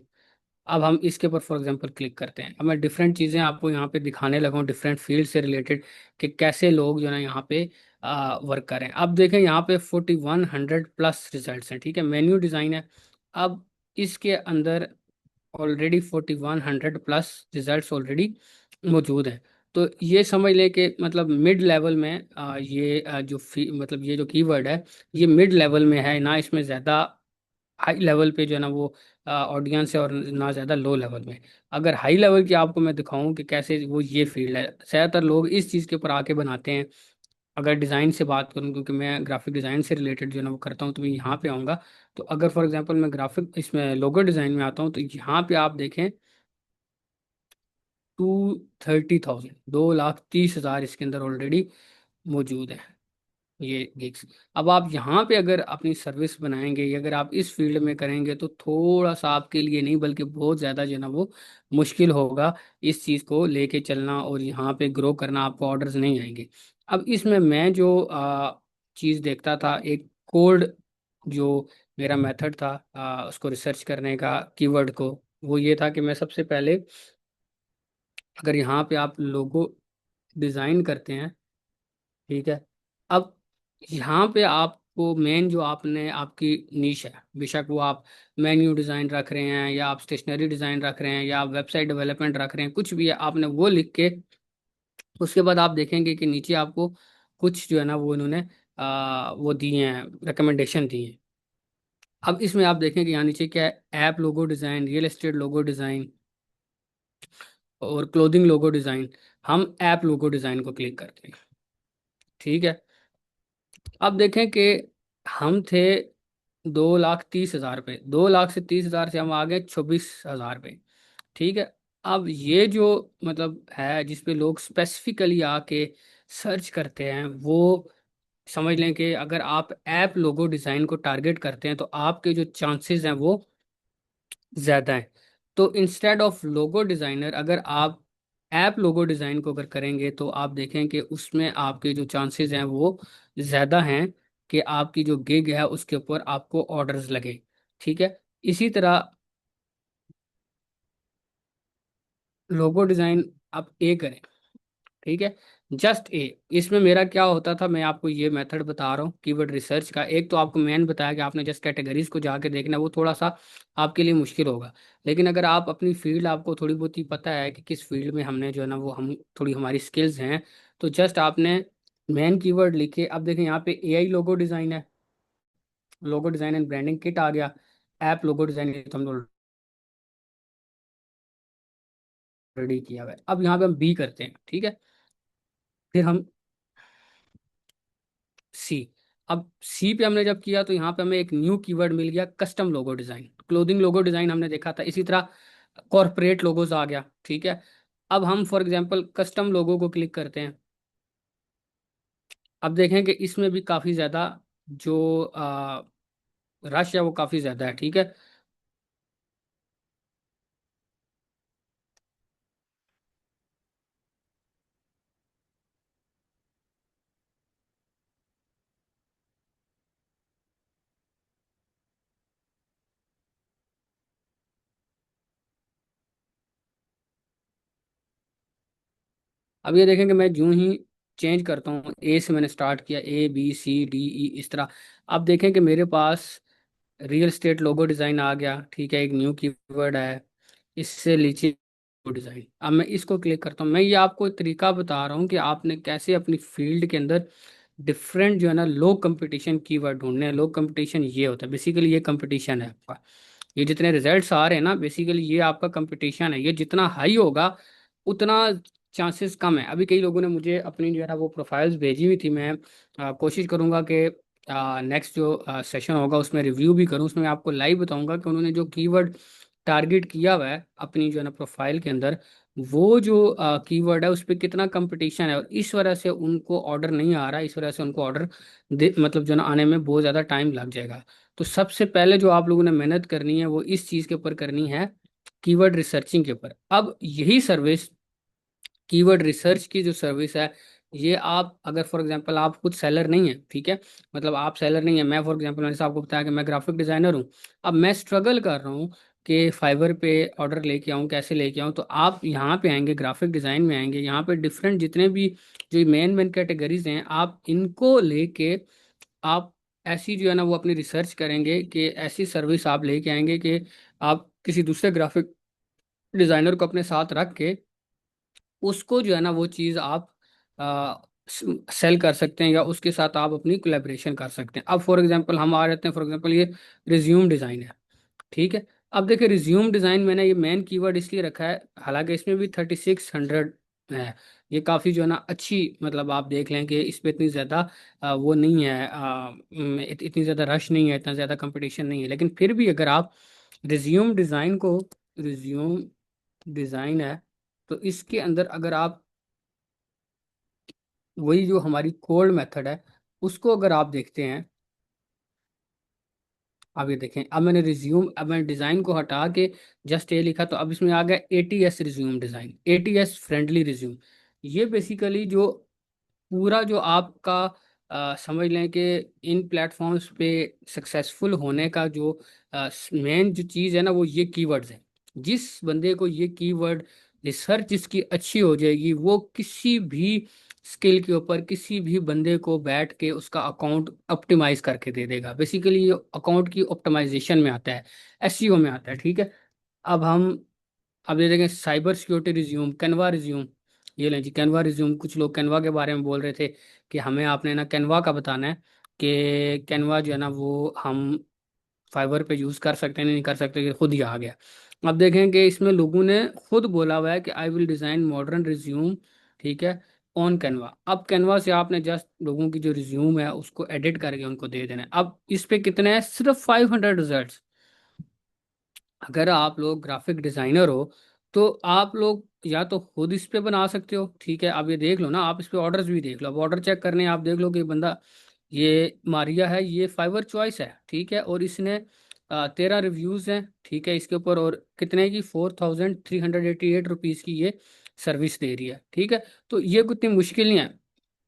अब हम इसके ऊपर फॉर एग्जांपल क्लिक करते हैं। अब मैं डिफरेंट चीज़ें आपको यहाँ पे दिखाने लगा हूँ डिफरेंट फील्ड से रिलेटेड, कि कैसे लोग जो है ना यहाँ पे वर्क करें। अब देखें यहाँ पे 4100+ रिजल्ट्स हैं, ठीक है। मेन्यू डिज़ाइन है। अब इसके अंदर ऑलरेडी 4100+ रिजल्ट्स ऑलरेडी मौजूद हैं। तो ये समझ लें कि मतलब मिड लेवल में ये जो मतलब ये जो कीवर्ड है ये मिड लेवल में है ना, इसमें ज़्यादा हाई लेवल पे जो है ना वो ऑडियंस है, और ना ज़्यादा लो लेवल में। अगर हाई लेवल की आपको मैं दिखाऊं कि कैसे, वो ये फील्ड है। ज़्यादातर लोग इस चीज़ के ऊपर आके बनाते हैं। अगर डिज़ाइन से बात करूं, क्योंकि मैं ग्राफिक डिज़ाइन से रिलेटेड जो है ना वो करता हूं, तो मैं यहाँ पे आऊँगा। तो अगर फॉर एग्जांपल मैं ग्राफिक इसमें लोगो डिज़ाइन में आता हूँ, तो यहाँ पे आप देखें 230,000, 2,30,000 इसके अंदर ऑलरेडी मौजूद है ये गिग्स। अब आप यहाँ पे अगर अपनी सर्विस बनाएंगे या अगर आप इस फील्ड में करेंगे, तो थोड़ा सा आपके लिए नहीं बल्कि बहुत ज़्यादा जो है ना वो मुश्किल होगा इस चीज़ को लेके चलना, और यहाँ पे ग्रो करना। आपको ऑर्डर्स नहीं आएंगे। अब इसमें मैं जो चीज़ देखता था, एक कोड जो मेरा मेथड था उसको रिसर्च करने का, कीवर्ड को, वो ये था कि मैं सबसे पहले, अगर यहाँ पे आप लोगो डिज़ाइन करते हैं, ठीक है। अब यहाँ पे आपको मेन जो आपने आपकी नीश है, बेशक वो आप मेन्यू डिज़ाइन रख रहे हैं, या आप स्टेशनरी डिज़ाइन रख रहे हैं, या आप वेबसाइट डेवलपमेंट रख रहे हैं, कुछ भी है, आपने वो लिख के उसके बाद आप देखेंगे कि नीचे आपको कुछ जो है ना वो इन्होंने वो दिए हैं, रिकमेंडेशन दिए हैं। अब इसमें आप देखें कि यहाँ नीचे क्या है, app logo design, real estate logo design, और क्लोथिंग लोगो डिज़ाइन। हम ऐप लोगो डिज़ाइन को क्लिक करते हैं, ठीक है। अब देखें कि हम थे 2,30,000 पे, 2,30,000 से हम आ गए 24,000 पे, ठीक है। अब ये जो मतलब है जिसपे लोग स्पेसिफिकली आके सर्च करते हैं, वो समझ लें कि अगर आप ऐप लोगो डिज़ाइन को टारगेट करते हैं, तो आपके जो चांसेस हैं वो ज़्यादा हैं। तो इंस्टेड ऑफ लोगो डिज़ाइनर, अगर आप ऐप लोगो डिज़ाइन को अगर करेंगे, तो आप देखें कि उसमें आपके जो चांसेस हैं वो ज़्यादा हैं कि आपकी जो गिग है उसके ऊपर आपको ऑर्डर्स लगे, ठीक है। इसी तरह लोगो डिज़ाइन आप ए करें, ठीक है। Just a. इसमें मेरा क्या होता था, मैं आपको ये मेथड बता रहा हूँ कीवर्ड रिसर्च का। एक तो आपको मैंने बताया कि आपने जस्ट कैटेगरीज को जाके देखना है, वो थोड़ा सा आपके लिए मुश्किल होगा। लेकिन अगर आप अपनी फील्ड, आपको थोड़ी बहुत ही पता है कि किस फील्ड में हमने जो है ना वो हम थोड़ी हमारी स्किल्स हैं, तो जस्ट आपने मेन कीवर्ड लिखे। अब देखें यहाँ पे एआई लोगो डिज़ाइन है, logo design and branding kit आ गया। ऐप लोगो डिज़ाइन तो हमने ऑलरेडी किया हुआ है। अब यहाँ पे हम बी करते हैं, ठीक है। फिर हम सी। अब सी पे हमने जब किया, तो यहाँ पे हमें एक न्यू कीवर्ड मिल गया, custom logo design. Clothing logo design हमने देखा था, इसी तरह कॉरपोरेट लोगोज आ गया, ठीक है। अब हम फॉर एग्जांपल कस्टम लोगो को क्लिक करते हैं। अब देखें कि इसमें भी काफ़ी ज़्यादा जो रश है वो काफ़ी ज़्यादा है, ठीक है। अब ये देखें कि मैं यूं ही चेंज करता हूँ, ए से मैंने स्टार्ट किया, A B C D E इस तरह। अब देखें कि मेरे पास रियल स्टेट लोगो डिज़ाइन आ गया, ठीक है, एक न्यू कीवर्ड है, इससे नीचे डिज़ाइन। अब मैं इसको क्लिक करता हूँ। मैं ये आपको एक तरीका बता रहा हूँ कि आपने कैसे अपनी फील्ड के अंदर डिफरेंट जो है ना लो कंपटीशन कीवर्ड ढूंढने हैं। लो कंपटीशन ये होता है बेसिकली, ये कंपटीशन है आपका। ये जितने रिजल्ट्स आ रहे हैं ना, बेसिकली ये आपका कंपटीशन है। ये जितना हाई होगा उतना चांसेस कम है। अभी कई लोगों ने मुझे अपनी जो है ना वो प्रोफाइल्स भेजी हुई थी। मैं कोशिश करूंगा कि नेक्स्ट जो सेशन होगा उसमें रिव्यू भी करूं, उसमें मैं आपको लाइव बताऊंगा कि उन्होंने जो कीवर्ड टारगेट किया हुआ है अपनी जो है ना प्रोफाइल के अंदर, वो जो कीवर्ड है उस पर कितना कंपटीशन है, और इस वजह से उनको ऑर्डर नहीं आ रहा, इस वजह से उनको ऑर्डर मतलब जो है ना आने में बहुत ज़्यादा टाइम लग जाएगा। तो सबसे पहले जो आप लोगों ने मेहनत करनी है वो इस चीज़ के ऊपर करनी है, कीवर्ड रिसर्चिंग के ऊपर। अब यही सर्विस, कीवर्ड रिसर्च की जो सर्विस है, ये आप अगर फॉर एग्जांपल आप खुद सेलर नहीं है, ठीक है, मतलब आप सेलर नहीं है, मैं फॉर एग्जांपल मैंने आपको बताया कि मैं ग्राफिक डिजाइनर हूँ। अब मैं स्ट्रगल कर रहा हूँ कि फाइवर पे ऑर्डर लेके आऊँ, कैसे लेके आऊँ। तो आप यहाँ पे आएंगे, ग्राफिक डिज़ाइन में आएंगे, यहाँ पे डिफरेंट जितने भी जो मेन मेन कैटेगरीज हैं आप इनको लेके आप ऐसी जो है ना वो अपनी रिसर्च करेंगे कि ऐसी सर्विस आप लेके आएंगे कि आप किसी दूसरे ग्राफिक डिज़ाइनर को अपने साथ रख के उसको जो है ना वो चीज़ आप सेल कर सकते हैं, या उसके साथ आप अपनी कोलेब्रेशन कर सकते हैं। अब फॉर एग्जांपल हम आ जाते हैं, फॉर एग्जांपल ये रिज्यूम डिज़ाइन है, ठीक है। अब देखिए रिज्यूम डिज़ाइन मैंने ये मेन कीवर्ड इसलिए रखा है, हालांकि इसमें भी 3600 है। ये काफ़ी जो है ना अच्छी, मतलब आप देख लें कि इस पे इतनी ज़्यादा वो नहीं है, इतनी ज़्यादा रश नहीं है, इतना ज़्यादा कंपटीशन नहीं है। लेकिन फिर भी अगर आप रिज्यूम डिज़ाइन को, रिज्यूम डिज़ाइन है, तो इसके अंदर अगर आप वही जो हमारी कोल्ड मेथड है उसको अगर आप देखते हैं, अब ये देखें, अब मैंने रिज्यूम, अब मैंने डिज़ाइन को हटा के जस्ट ये लिखा, तो अब इसमें आ गया ATS resume design, ATS friendly resume. ये बेसिकली जो पूरा जो आपका समझ लें कि इन प्लेटफॉर्म्स पे सक्सेसफुल होने का जो मेन जो चीज़ है ना वो ये कीवर्ड्स हैं। जिस बंदे को ये कीवर्ड रिसर्च जिसकी अच्छी हो जाएगी, वो किसी भी स्किल के ऊपर किसी भी बंदे को बैठ के उसका अकाउंट ऑप्टिमाइज करके दे देगा। बेसिकली ये अकाउंट की ऑप्टिमाइजेशन में आता है, SEO में आता है, ठीक है। अब हम, अब ये देखें cyber security resume, Canva resume. ये लें जी कैनवा रिज्यूम। कुछ लोग कैनवा के बारे में बोल रहे थे कि हमें आपने ना कैनवा का बताना है कि कैनवा जो है ना वो हम फाइवर पे यूज़ कर सकते हैं नहीं कर सकते, कि खुद ही आ गया। अब देखें कि इसमें लोगों ने खुद बोला हुआ है कि I will design modern resume, ठीक है, ऑन कैनवा। अब कैनवा से आपने जस्ट लोगों की जो रिज्यूम है उसको एडिट करके उनको दे देना है। अब इस पे कितने हैं, सिर्फ 500 रिजल्ट। अगर आप लोग ग्राफिक डिजाइनर हो तो आप लोग या तो खुद इस पे बना सकते हो, ठीक है। आप ये देख लो ना, आप इस पे ऑर्डर्स भी देख लो। अब ऑर्डर चेक करने आप देख लो कि बंदा, ये मारिया है, ये फाइवर चॉइस है, ठीक है, और इसने 13 रिव्यूज हैं, ठीक है, इसके ऊपर, और कितने की, 4388 रुपीज़ की ये सर्विस दे रही है, ठीक है। तो ये कितनी मुश्किल नहीं है।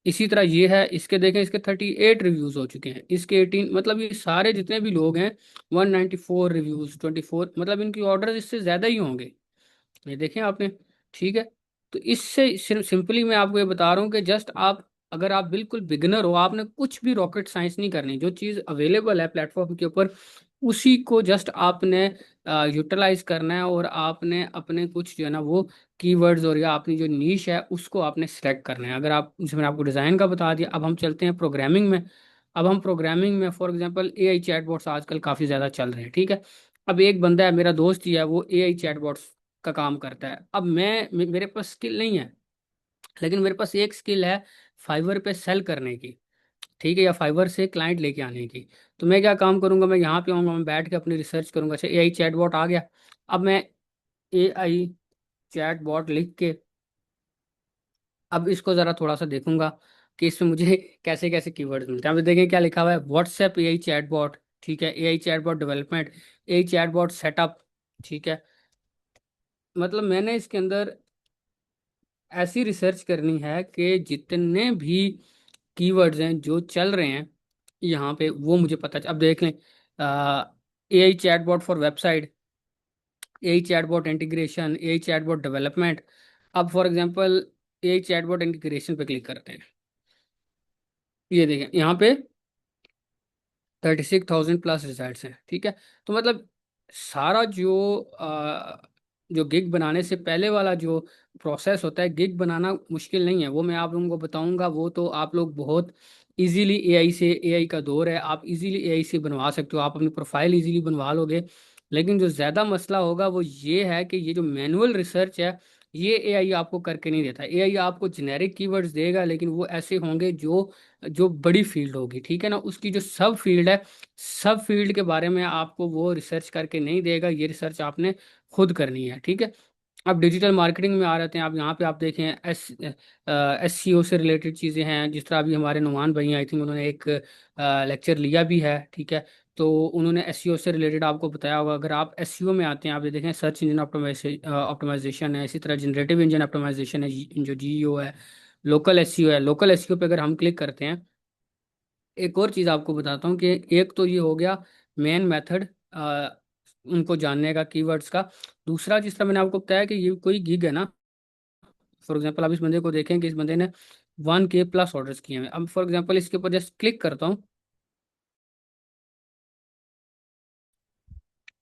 इसी तरह ये है, इसके देखें, इसके 38 रिव्यूज हो चुके हैं, इसके 18, मतलब ये सारे जितने भी लोग हैं 194 रिव्यूज, 24, मतलब इनकी ऑर्डर इससे ज़्यादा ही होंगे। ये देखें आपने, ठीक है। तो इससे सिंपली मैं आपको ये बता रहा हूँ कि जस्ट आप, अगर आप बिल्कुल बिगिनर हो, आपने कुछ भी रॉकेट साइंस नहीं करनी, जो चीज़ अवेलेबल है प्लेटफॉर्म के ऊपर उसी को जस्ट आपने यूटिलाइज करना है, और आपने अपने कुछ जो है ना वो कीवर्ड्स और या अपनी जो नीश है उसको आपने सेलेक्ट करना है। अगर आप, जैसे मैंने आपको डिज़ाइन का बता दिया, अब हम चलते हैं प्रोग्रामिंग में। अब हम प्रोग्रामिंग में फॉर एग्जांपल AI चैटबॉट्स आजकल काफ़ी ज़्यादा चल रहे हैं, ठीक है। अब एक बंदा है, मेरा दोस्त ही है, वो AI चैटबॉट्स का काम करता है। अब मेरे पास स्किल नहीं है, लेकिन मेरे पास एक स्किल है फाइवर पे सेल करने की, ठीक है, या फाइवर से क्लाइंट लेके आने की। तो मैं क्या काम करूंगा, मैं यहाँ पे आऊँगा, मैं बैठ के अपनी रिसर्च करूंगा। अच्छा AI चैटबॉट आ गया, अब मैं AI चैटबॉट लिख के अब इसको ज़रा थोड़ा सा देखूंगा कि इसमें मुझे कैसे कैसे कीवर्ड्स मिलते हैं। अब देखें क्या लिखा हुआ है, व्हाट्सएप AI चैटबॉट, ठीक है, AI chatbot development, AI chatbot setup, ठीक है। मतलब मैंने इसके अंदर ऐसी रिसर्च करनी है कि जितने भी कीवर्ड्स हैं जो चल रहे हैं यहाँ पे वो मुझे अब देख लें, AI chatbot for website, AI chatbot integration, AI chatbot development. अब for example AI chatbot integration पे क्लिक करते हैं, ये देखें यहाँ पे 36,000 प्लस रिजल्ट्स हैं, ठीक है। तो मतलब सारा जो गिग बनाने से पहले वाला जो प्रोसेस होता है, गिग बनाना मुश्किल नहीं है, वो मैं आप लोगों को बताऊंगा। वो तो आप लोग बहुत इजीली एआई से, एआई का दौर है, आप इजीली एआई से बनवा सकते हो, आप अपनी प्रोफाइल इजीली बनवा लोगे। लेकिन जो ज़्यादा मसला होगा वो ये है कि ये जो मैनुअल रिसर्च है, ये एआई आपको करके नहीं देता। एआई आपको जेनेरिक कीवर्ड्स देगा, लेकिन वो ऐसे होंगे जो जो बड़ी फील्ड होगी, ठीक है ना, उसकी जो सब फील्ड है, सब फील्ड के बारे में आपको वो रिसर्च करके नहीं देगा, ये रिसर्च आपने खुद करनी है, ठीक है। अब डिजिटल मार्केटिंग में आ रहे हैं, आप यहाँ पे आप देखें एससीओ से रिलेटेड चीज़ें हैं, जिस तरह अभी हमारे नुमान भाई आई थिंक उन्होंने एक लेक्चर लिया भी है, ठीक है। तो उन्होंने एससीओ से रिलेटेड आपको बताया होगा। अगर आप एससीओ में आते हैं, आप ये देखें सर्च इंजन ऑप्टिमाइजेशन है, इसी तरह जनरेटिव इंजन ऑप्टिमाइजेशन है, जो जीईओ है, लोकल एसईओ है। लोकल एसईओ पे अगर हम क्लिक करते हैं, एक और चीज़ आपको बताता हूँ कि एक तो ये हो गया मेन मेथड उनको जानने का, कीवर्ड्स का। दूसरा, जिस तरह मैंने आपको बताया कि ये कोई गिग है ना, फॉर एग्जांपल आप इस बंदे को देखें कि इस बंदे ने 1K प्लस ऑर्डर्स किए हैं। अब फॉर एग्जांपल इसके ऊपर जस्ट क्लिक करता हूँ,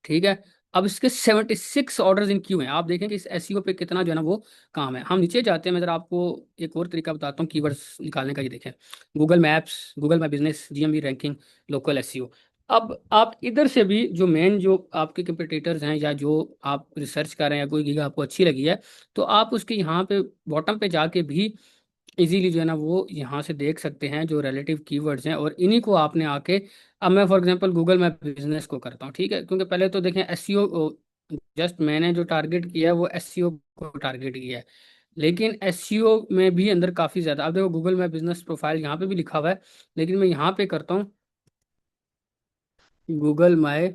ठीक है। अब इसके 76 ऑर्डर्स इन क्यू हैं। आप देखें कि इस एसईओ पे कितना जो है ना वो काम है। हम नीचे जाते हैं, मैं जरा आपको एक और तरीका बताता हूँ कीवर्ड्स निकालने का। ये देखें, Google maps, Google My business, GMB ranking, local SEO. अब आप इधर से भी जो मेन जो आपके कंपटीटर्स हैं, या जो आप रिसर्च कर रहे हैं, या कोई गिग आपको अच्छी लगी है, तो आप उसके यहाँ पे बॉटम पे जाके भी इजीली जो है ना वो यहाँ से देख सकते हैं जो रिलेटिव कीवर्ड्स हैं, और इन्हीं को आपने आके, अब मैं for example Google map business को करता हूँ, ठीक है, क्योंकि पहले तो देखें एसईओ, जस्ट मैंने जो टारगेट किया है वो एसईओ को टारगेट किया है। लेकिन एसईओ में भी अंदर काफ़ी ज़्यादा, अब देखो गूगल मैप बिजनेस प्रोफाइल यहाँ पे भी लिखा हुआ है, लेकिन मैं यहाँ पे करता हूँ गूगल माई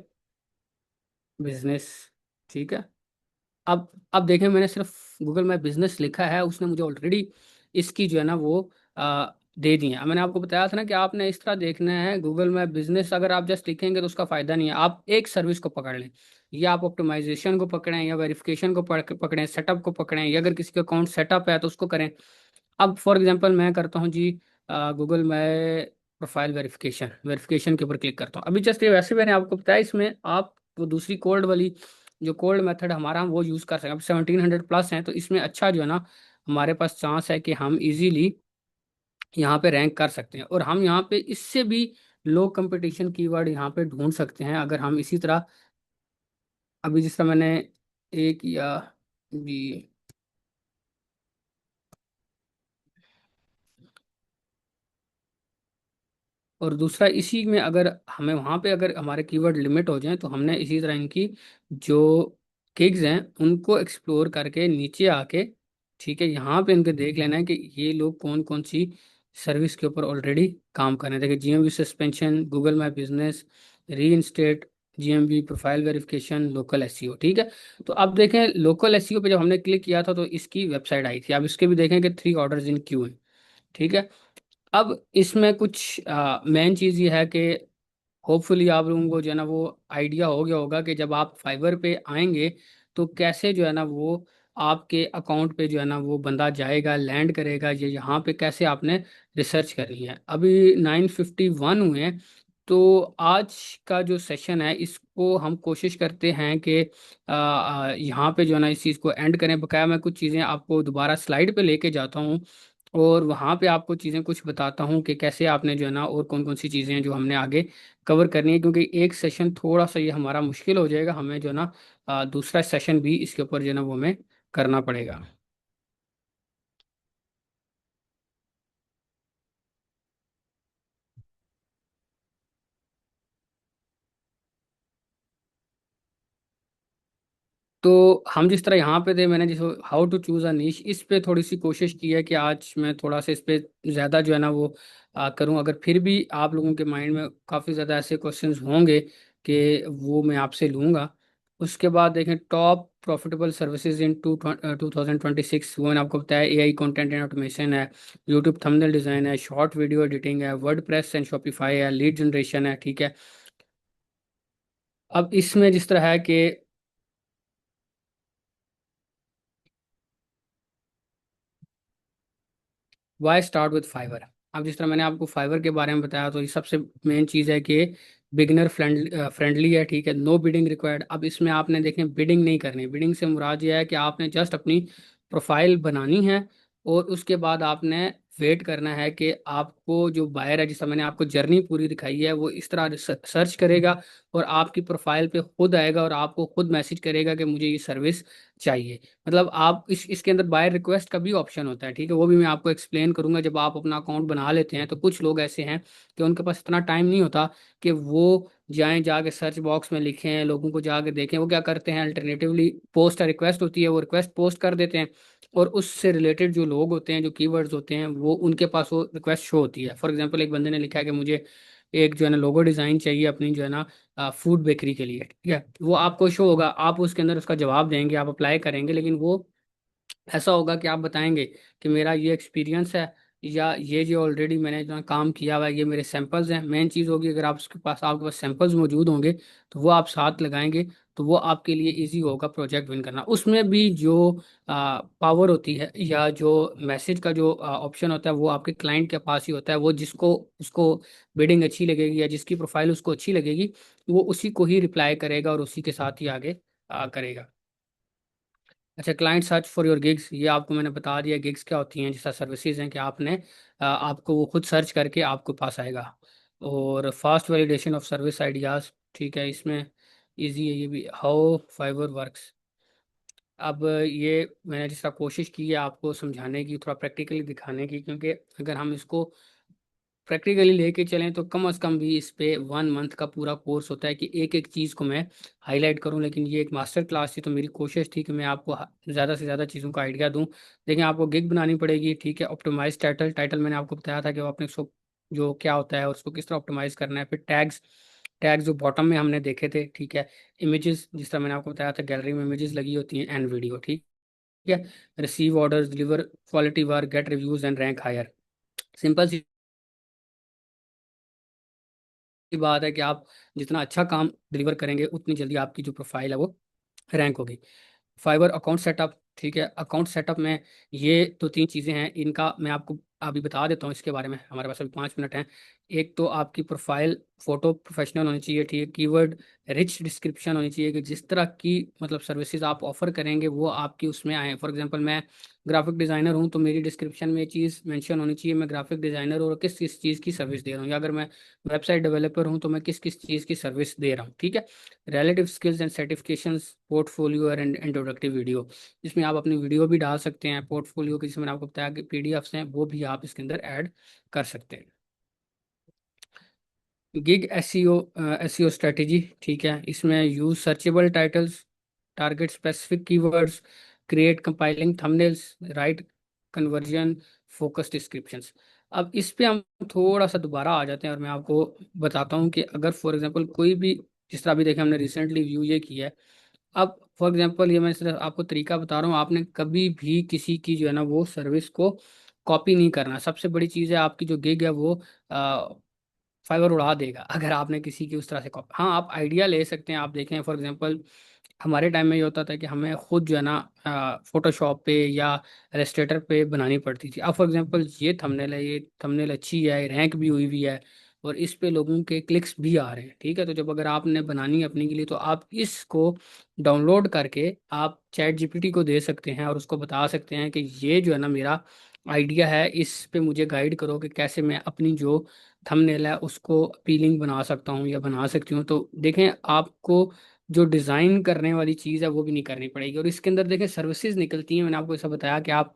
बिजनेस, ठीक है। अब देखें, मैंने सिर्फ गूगल मैप बिजनेस लिखा है, उसने मुझे ऑलरेडी इसकी जो है ना वो दे दी है। अब मैंने आपको बताया था ना कि आपने इस तरह देखना है गूगल मैप बिजनेस। अगर आप जस्ट लिखेंगे तो उसका फायदा नहीं है, आप एक सर्विस को पकड़ लें, या आप ऑप्टिमाइजेशन को पकड़ें, या वेरिफिकेशन को पकड़ें, सेटअप को पकड़ें, या अगर किसी का अकाउंट सेटअप है तो उसको करें। अब फॉर एग्जांपल मैं करता हूँ जी गूगल मैं प्रोफाइल वेरिफिकेशन, वेरिफिकेशन के ऊपर क्लिक करता हूँ। अभी जस्ट ये वैसे मैंने आपको बताया, इसमें आप वो दूसरी कोल्ड वाली जो कोल्ड मेथड हमारा, हम वो यूज़ कर सकते हैं। अब 1700 प्लस हैं, तो इसमें अच्छा जो है ना हमारे पास चांस है कि हम इजीली यहाँ पे रैंक कर सकते हैं, और हम यहाँ पे इससे भी लो कंपटीशन कीवर्ड यहाँ पे ढूंढ सकते हैं। अगर हम इसी तरह, अभी जिस तरह मैंने एक या भी, और दूसरा इसी में, अगर हमें वहाँ पे अगर हमारे कीवर्ड लिमिट हो जाएं, तो हमने इसी तरह इनकी जो किग्स हैं उनको एक्सप्लोर करके नीचे आके, ठीक है, यहाँ पे इनके देख लेना है कि ये लोग कौन कौन सी सर्विस के ऊपर ऑलरेडी काम कर रहे हैं। देखिए, GMV suspension, Google My Business, reinstate, GMV profile verification, local SEO, ठीक है। तो अब देखें लोकल एसईओ पे जब हमने क्लिक किया था तो इसकी वेबसाइट आई थी। अब इसके भी देखें कि 3 ऑर्डर्स इन क्यू है, ठीक है। अब इसमें कुछ मेन चीज़ ये है कि होपफुली आप लोगों को जो है ना वो आइडिया हो गया होगा कि जब आप फाइवर पे आएंगे तो कैसे जो है ना वो आपके अकाउंट पे जो है ना वो बंदा जाएगा, लैंड करेगा, ये यहाँ पे कैसे आपने रिसर्च करनी है। अभी 9:51 हुए हैं, तो आज का जो सेशन है इसको हम कोशिश करते हैं कि यहाँ पे जो है ना इस चीज़ को एंड करें। बकाया मैं कुछ चीज़ें आपको दोबारा स्लाइड पे लेके जाता हूँ, और वहाँ पे आपको चीज़ें कुछ बताता हूँ कि कैसे आपने जो है ना, और कौन कौन सी चीज़ें हैं जो हमने आगे कवर करनी है, क्योंकि एक सेशन थोड़ा सा ये हमारा मुश्किल हो जाएगा, हमें जो है ना दूसरा सेशन भी इसके ऊपर जो है ना वो हमें करना पड़ेगा। तो हम जिस तरह यहाँ पे थे, मैंने जिस हाउ टू चूज अ नीश, इस पे थोड़ी सी कोशिश की है कि आज मैं थोड़ा सा इस पे ज़्यादा जो है ना वो करूँ। अगर फिर भी आप लोगों के माइंड में काफ़ी ज़्यादा ऐसे क्वेश्चंस होंगे कि वो मैं आपसे लूँगा। उसके बाद देखें टॉप प्रॉफिटेबल सर्विसेज इन 2026, वो मैंने आपको बताया, एआई कंटेंट एंड ऑटोमेशन है, यूट्यूब थंबनेल डिज़ाइन है, शॉर्ट वीडियो एडिटिंग है, वर्डप्रेस एंड शॉपिफाई है, लीड जनरेशन है, ठीक है। अब इसमें जिस तरह है कि वाई स्टार्ट विद फाइवर। अब जिस तरह मैंने आपको फाइवर के बारे में बताया, तो ये सबसे मेन चीज़ है कि बिगनर फ्रेंडली है, ठीक है, नो बिडिंग रिक्वायर्ड। अब इसमें आपने देखें बिडिंग नहीं करनी। बिडिंग से मुराद ये है कि आपने जस्ट अपनी प्रोफाइल बनानी है, और उसके बाद आपने वेट करना है कि आपको जो बायर है, जिसका मैंने आपको जर्नी पूरी दिखाई है, वो इस तरह सर्च करेगा और आपकी प्रोफाइल पे खुद आएगा और आपको खुद मैसेज करेगा कि मुझे ये सर्विस चाहिए। मतलब आप इसके अंदर बाय रिक्वेस्ट का भी ऑप्शन होता है, ठीक है, वो भी मैं आपको एक्सप्लेन करूंगा जब आप अपना अकाउंट बना लेते हैं। तो कुछ लोग ऐसे हैं कि उनके पास इतना टाइम नहीं होता कि वो जाएं जाके सर्च बॉक्स में लिखें, लोगों को जाके देखें। वो क्या करते हैं, अल्टरनेटिवली पोस्ट रिक्वेस्ट होती है, वो रिक्वेस्ट पोस्ट कर देते हैं, और उससे रिलेटेड जो लोग होते हैं, जो कीवर्ड्स होते हैं, वो उनके पास वो रिक्वेस्ट शो होती है। फॉर एग्जांपल एक बंदे ने लिखा है कि मुझे एक जो है ना लोगो डिज़ाइन चाहिए अपनी जो है ना फूड बेकरी के लिए, ठीक है, वो आपको शो होगा, आप उसके अंदर उसका जवाब देंगे, आप अप्लाई करेंगे, लेकिन वो ऐसा होगा कि आप बताएंगे कि मेरा ये एक्सपीरियंस है, या ये जो ऑलरेडी मैंने जो काम किया हुआ है, ये मेरे सैंपल्स हैं। मेन चीज़ होगी, अगर आप उसके पास आपके पास सैंपल्स मौजूद होंगे तो वो आप साथ लगाएंगे, तो वो आपके लिए इजी होगा प्रोजेक्ट विन करना। उसमें भी जो पावर होती है, या जो मैसेज का जो ऑप्शन होता है, वो आपके क्लाइंट के पास ही होता है। वो जिसको उसको बिडिंग अच्छी लगेगी या जिसकी प्रोफाइल उसको अच्छी लगेगी, वो उसी को ही रिप्लाई करेगा और उसी के साथ ही आगे करेगा। अच्छा, client search for your gigs, ये आपको मैंने बता दिया गिग्स क्या होती हैं, जैसा सर्विसेज हैं कि आपने आपको वो खुद सर्च करके आपके पास आएगा। और fast validation of service ideas, ठीक है, इसमें इजी है ये भी। हाउ फाइवर वर्क्स, अब ये मैंने जिस तरह कोशिश की है आपको समझाने की, थोड़ा प्रैक्टिकली दिखाने की, क्योंकि अगर हम इसको प्रैक्टिकली लेके चलें तो कम अज़ कम भी इस पे 1 मंथ का पूरा कोर्स होता है कि एक एक चीज़ को मैं हाईलाइट करूं। लेकिन ये एक मास्टर क्लास थी, तो मेरी कोशिश थी कि मैं आपको ज़्यादा से ज़्यादा चीज़ों का आइडिया दूं। लेकिन आपको गिग बनानी पड़ेगी, ठीक है। ऑप्टिमाइज टाइटल, मैंने आपको बताया था कि वो अपने उसको जो क्या होता है और उसको किस तरह ऑप्टिमाइज करना है। फिर टैग्स, जो बॉटम में हमने देखे थे, ठीक है। इमेजेस, जिस तरह मैंने आपको बताया था गैलरी में इमेजेस लगी होती हैं, एंड वीडियो, ठीक है। Receive orders, deliver quality work, get reviews and rank higher. Simple सी बात है कि आप जितना अच्छा काम डिलीवर करेंगे, उतनी जल्दी आपकी जो प्रोफाइल है वो रैंक होगी। फाइवर अकाउंट सेटअप, ठीक है। अकाउंट सेटअप में ये तो तीन चीज़ें हैं, इनका मैं आपको अभी बता देता हूँ इसके बारे में, हमारे पास अभी 5 मिनट हैं। एक तो आपकी प्रोफाइल फोटो प्रोफेशनल होनी चाहिए, ठीक है। कीवर्ड रिच डिस्क्रिप्शन होनी चाहिए कि जिस तरह की मतलब सर्विसेज आप ऑफर करेंगे वो आपकी उसमें आए। फॉर एग्जांपल मैं ग्राफिक डिज़ाइनर हूँ, तो मेरी डिस्क्रिप्शन में ये चीज़ मेंशन होनी चाहिए, मैं ग्राफिक डिज़ाइनर और किस किस चीज़ की सर्विस दे रहा हूँ। या अगर मैं वेबसाइट डेवलपर हूँ, तो मैं किस किस चीज़ की सर्विस दे रहा हूँ, ठीक है। Relative skills and certifications, portfolio and introductive video, जिसमें आप अपनी वीडियो भी डाल सकते हैं। पोर्टफोलियो की, जिसमें मैंने आपको बताया कि पीडीएफ्स हैं, वो भी आप इसके अंदर ऐड कर सकते हैं। गिग एसईओ स्ट्रेटेजी, ठीक है। इसमें use searchable titles, target specific keywords, create compiling thumbnails, right conversion focus descriptions. अब इस पे हम थोड़ा सा दोबारा आ जाते हैं और मैं आपको बताता हूँ कि अगर फॉर एग्जांपल कोई भी, जिस तरह अभी देखें हमने रिसेंटली व्यू ये किया है। अब फॉर एग्जांपल ये मैं सिर्फ आपको तरीका बता रहा हूँ, आपने कभी भी किसी की जो है ना वो सर्विस को कॉपी नहीं करना। सबसे बड़ी चीज़ है, आपकी जो गिग है वो फाइवर उड़ा देगा अगर आपने किसी की उस तरह से कॉपी। हाँ, आप आइडिया ले सकते हैं। आप देखें फॉर एग्जांपल हमारे टाइम में ये होता था कि हमें खुद जो है ना फोटोशॉप पे या इलस्ट्रेटर पे बनानी पड़ती थी। अब फॉर एग्जांपल ये थंबनेल है, ये थंबनेल अच्छी है, रैंक भी हुई है, और इस पे लोगों के क्लिक्स भी आ रहे हैं, ठीक है। तो जब अगर आपने बनानी है अपने के लिए, तो आप इसको डाउनलोड करके आप चैट जीपीटी को दे सकते हैं और उसको बता सकते हैं कि ये जो है ना मेरा आइडिया है, इस पे मुझे गाइड करो कि कैसे मैं अपनी जो थंबनेल है उसको अपीलिंग बना सकता हूँ या बना सकती हूँ। तो देखें, आपको जो डिज़ाइन करने वाली चीज़ है वो भी नहीं करनी पड़ेगी। और इसके अंदर देखें सर्विसेज निकलती हैं। मैंने आपको ऐसा बताया कि आप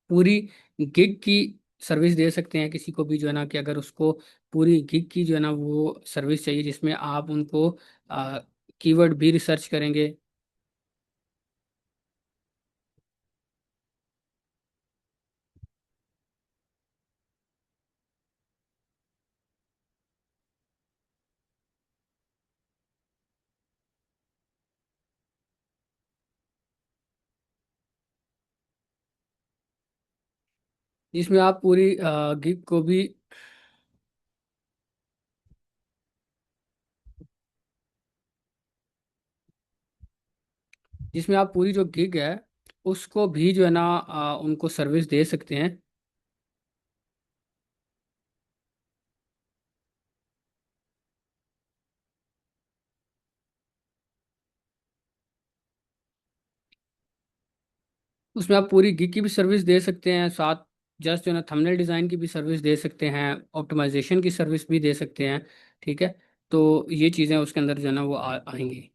पूरी गिग की सर्विस दे सकते हैं किसी को भी, जो है ना कि अगर उसको पूरी गिग की जो है ना वो सर्विस चाहिए, जिसमें आप उनको कीवर्ड भी रिसर्च करेंगे। जिसमें आप पूरी गिग को भी, जिसमें आप पूरी जो गिग है उसको भी जो है ना उनको सर्विस दे सकते हैं। उसमें आप पूरी गिग की भी सर्विस दे सकते हैं, साथ जस्ट जो है ना थंबनेल डिज़ाइन की भी सर्विस दे सकते हैं, ऑप्टिमाइजेशन की सर्विस भी दे सकते हैं। ठीक है, तो ये चीज़ें उसके अंदर जो है ना वो आएंगी।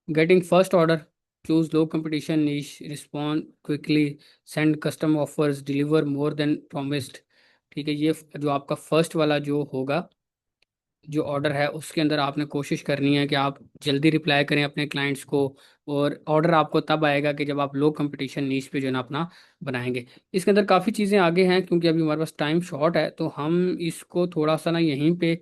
Getting first order, choose low competition niche, respond quickly, send custom offers, deliver more than promised. ठीक है, ये जो आपका फर्स्ट वाला जो होगा, जो ऑर्डर है उसके अंदर आपने कोशिश करनी है कि आप जल्दी रिप्लाई करें अपने क्लाइंट्स को। और ऑर्डर आपको तब आएगा कि जब आप लो कंपटीशन नीच पे जो है ना अपना बनाएंगे। इसके अंदर काफ़ी चीज़ें आगे हैं, क्योंकि अभी हमारे पास टाइम शॉर्ट है, तो हम इसको थोड़ा सा ना यहीं पे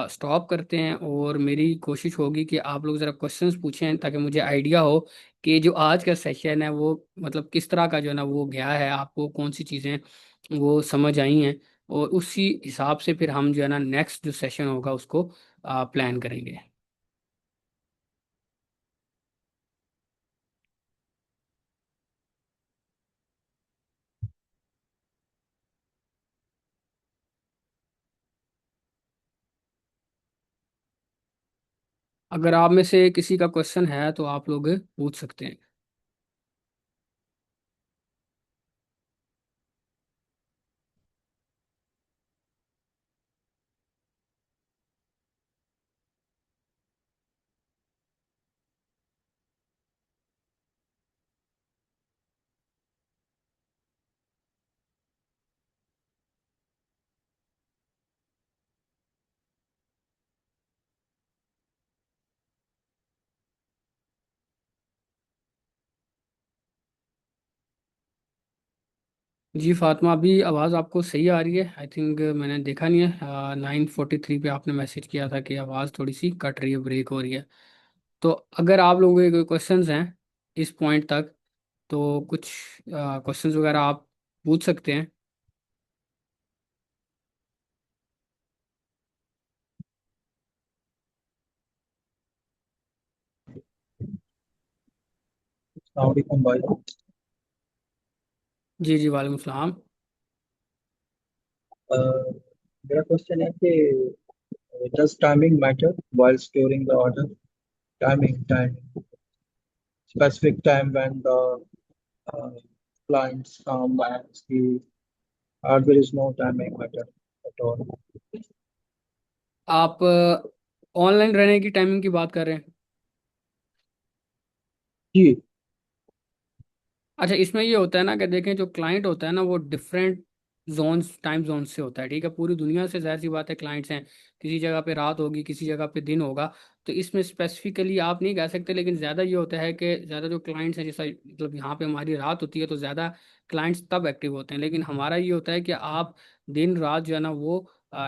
स्टॉप करते हैं। और मेरी कोशिश होगी कि आप लोग ज़रा क्वेश्चंस पूछें, ताकि मुझे आइडिया हो कि जो आज का सेशन है वो मतलब किस तरह का जो है ना वो गया है, आपको कौन सी चीज़ें वो समझ आई हैं। और उसी हिसाब से फिर हम जो है ना नेक्स्ट जो सेशन होगा उसको प्लान करेंगे। अगर आप में से किसी का क्वेश्चन है तो आप लोग पूछ सकते हैं। जी फातिमा, अभी आवाज़ आपको सही आ रही है? आई थिंक मैंने देखा नहीं है, 9:43 पे आपने मैसेज किया था कि आवाज़ थोड़ी सी कट रही है, ब्रेक हो रही है। तो अगर आप लोगों के कोई क्वेश्चंस हैं इस पॉइंट तक, तो कुछ क्वेश्चंस वगैरह आप पूछ सकते हैं। अस्सलाम भाई। जी जी, वालेकुम सलाम। अ, मेरा क्वेश्चन है कि does timing matter while storing the order? Time, specific time when the uh, clients come and see, or there is no timing matter at all. आप ऑनलाइन रहने की टाइमिंग की बात कर रहे हैं? जी। अच्छा, इसमें ये होता है ना कि देखें, जो क्लाइंट होता है ना वो डिफरेंट जोन्स, टाइम जोन से होता है। ठीक है, पूरी दुनिया से जाहिर सी बात है क्लाइंट्स हैं। किसी जगह पे रात होगी, किसी जगह पे दिन होगा। तो इसमें स्पेसिफिकली आप नहीं कह सकते, लेकिन ज़्यादा ये होता है कि ज़्यादा जो क्लाइंट्स हैं, जैसा मतलब यहाँ पे हमारी रात होती है तो ज़्यादा क्लाइंट्स तब एक्टिव होते हैं। लेकिन हमारा ये होता है कि आप दिन रात जो है ना वो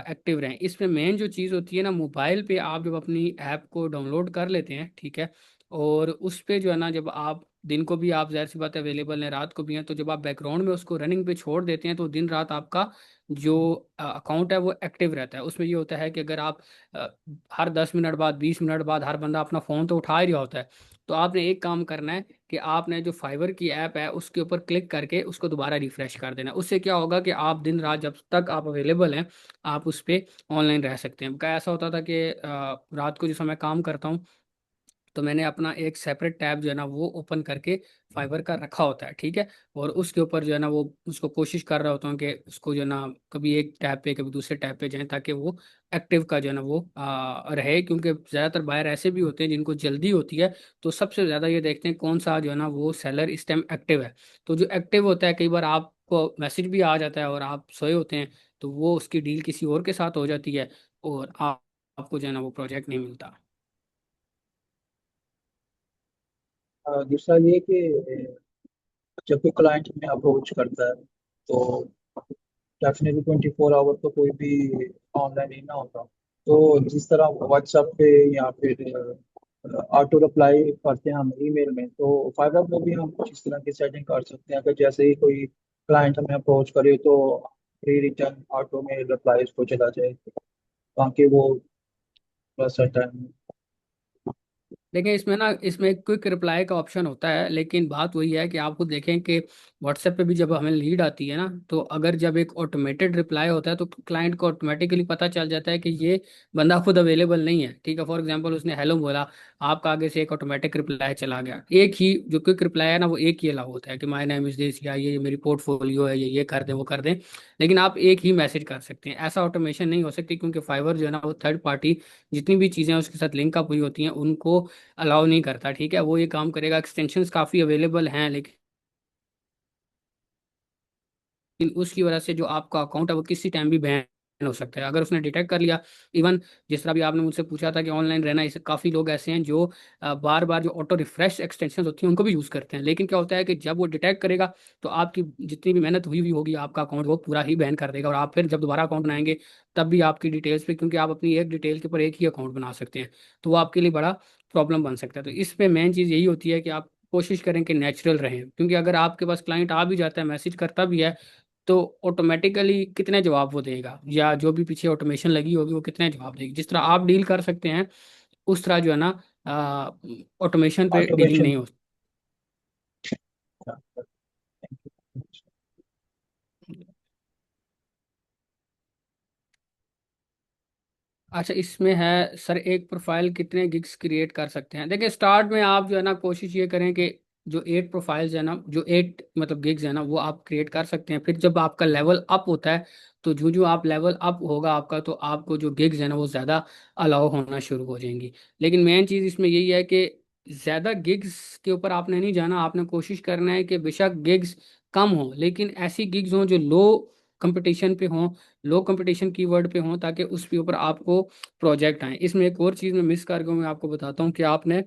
एक्टिव रहें। इसमें मेन जो चीज़ होती है ना, मोबाइल पे आप जब अपनी ऐप को डाउनलोड कर लेते हैं, ठीक है, और उस पे जो है ना, जब आप दिन को भी आप जाहिर सी बात है अवेलेबल है, रात को भी हैं, तो जब आप बैकग्राउंड में उसको रनिंग पे छोड़ देते हैं तो दिन रात आपका जो अकाउंट है वो एक्टिव रहता है। उसमें ये होता है कि अगर आप अ, हर 10 मिनट बाद, 20 मिनट बाद हर बंदा अपना फ़ोन तो उठा ही रहा होता है। तो आपने एक काम करना है कि आपने जो फाइबर की ऐप है उसके ऊपर क्लिक करके उसको दोबारा रिफ्रेश कर देना। उससे क्या होगा कि आप दिन रात जब तक आप अवेलेबल हैं, आप उस पर ऑनलाइन रह सकते हैं। क्या ऐसा होता था कि रात को जिस समय काम करता हूँ, तो मैंने अपना एक सेपरेट टैब जो है ना वो ओपन करके फाइबर का रखा होता है। ठीक है, और उसके ऊपर जो है ना वो उसको कोशिश कर रहा होता हूँ कि उसको जो है ना कभी एक टैब पे कभी दूसरे टैब पे जाए, ताकि वो एक्टिव का जो है ना वो रहे। क्योंकि ज़्यादातर बायर ऐसे भी होते हैं जिनको जल्दी होती है, तो सबसे ज़्यादा ये देखते हैं कौन सा जो है ना वो सेलर इस टाइम एक्टिव है। तो जो एक्टिव होता है, कई बार आपको मैसेज भी आ जाता है और आप सोए होते हैं, तो वो उसकी डील किसी और के साथ हो जाती है, और आपको जो है ना वो प्रोजेक्ट नहीं मिलता। दूसरा ये कि जब कोई क्लाइंट हमें अप्रोच करता है तो डेफिनेटली 24 आवर तो कोई भी ऑनलाइन ही ना होता। तो जिस तरह व्हाट्सएप पे या फिर ऑटो रिप्लाई करते हैं हम ईमेल में, तो फाइवर में भी हम कुछ इस तरह की सेटिंग कर सकते हैं। अगर जैसे ही कोई क्लाइंट हमें अप्रोच करे तो फ्री रिटर्न ऑटो में रिप्लाई उसको चला जाए, ताकि वो थोड़ा सा टाइम। देखिए इसमें ना, इसमें क्विक रिप्लाई का ऑप्शन होता है, लेकिन बात वही है कि आपको देखें कि व्हाट्सएप पे भी जब हमें लीड आती है ना, तो अगर जब एक ऑटोमेटेड रिप्लाई होता है तो क्लाइंट को ऑटोमेटिकली पता चल जाता है कि ये बंदा खुद अवेलेबल नहीं है। ठीक है, फॉर एग्जांपल उसने हेलो बोला, आपका आगे से एक ऑटोमेटिक रिप्लाई चला गया, एक ही जो क्विक रिप्लाई है ना, वो एक ही अलाउ होता है कि माय नेम इज दिस, या ये मेरी पोर्टफोलियो है, ये कर दें वो कर दें। लेकिन आप एक ही मैसेज कर सकते हैं, ऐसा ऑटोमेशन नहीं हो सकती, क्योंकि फाइवर जो है ना वो थर्ड पार्टी जितनी भी चीज़ें उसके साथ लिंक अप हुई होती हैं उनको अलाउ नहीं करता। ठीक है, वो ये काम करेगा, एक्सटेंशंस काफ़ी अवेलेबल हैं, लेकिन उसकी वजह से जो आपका अकाउंट है वो किसी टाइम भी बैन हो सकता है, अगर उसने डिटेक्ट कर लिया। इवन जिस तरह भी आपने मुझसे पूछा था कि ऑनलाइन रहना, इसे काफ़ी लोग ऐसे हैं जो बार बार जो ऑटो रिफ्रेश एक्सटेंशन होती हैं उनको भी यूज़ करते हैं, लेकिन क्या होता है कि जब वो डिटेक्ट करेगा तो आपकी जितनी भी मेहनत हुई हुई होगी, आपका अकाउंट वो पूरा ही बैन कर देगा, और आप फिर जब दोबारा अकाउंट बनाएंगे तब भी आपकी डिटेल्स पे, क्योंकि आप अपनी एक डिटेल के ऊपर एक ही अकाउंट बना सकते हैं, तो वो आपके लिए बड़ा प्रॉब्लम बन सकता है। तो इस पे मेन चीज़ यही होती है कि आप कोशिश करें कि नेचुरल रहें, क्योंकि अगर आपके पास क्लाइंट आ भी जाता है, मैसेज करता भी है, तो ऑटोमेटिकली कितने जवाब वो देगा, या जो भी पीछे ऑटोमेशन लगी होगी वो कितने जवाब देगी। जिस तरह आप डील कर सकते हैं उस तरह जो है ना ऑटोमेशन पे डीलिंग ऑटोमेशन। नहीं हो। अच्छा, इसमें है सर, एक प्रोफाइल कितने गिग्स क्रिएट कर सकते हैं। देखिए स्टार्ट में आप जो है ना कोशिश ये करें कि जो 8 प्रोफाइल्स है ना, जो 8 मतलब गिग्स है ना, वो आप क्रिएट कर सकते हैं। फिर जब आपका लेवल अप होता है, तो जो जो आप लेवल अप होगा आपका, तो आपको जो गिग्स है ना वो ज़्यादा अलाउ होना शुरू हो जाएंगी। लेकिन मेन चीज़ इसमें यही है कि ज़्यादा गिग्स के ऊपर आपने नहीं जाना, आपने कोशिश करना है कि बेशक गिग्स कम हो, लेकिन ऐसी गिग्स हों जो लो कंपटीशन पे हों, लो कंपटीशन कीवर्ड पे हों, ताकि उसके ऊपर आपको प्रोजेक्ट आए। इसमें एक और चीज़ मैं मिस कर गया हूँ, मैं आपको बताता हूँ कि आपने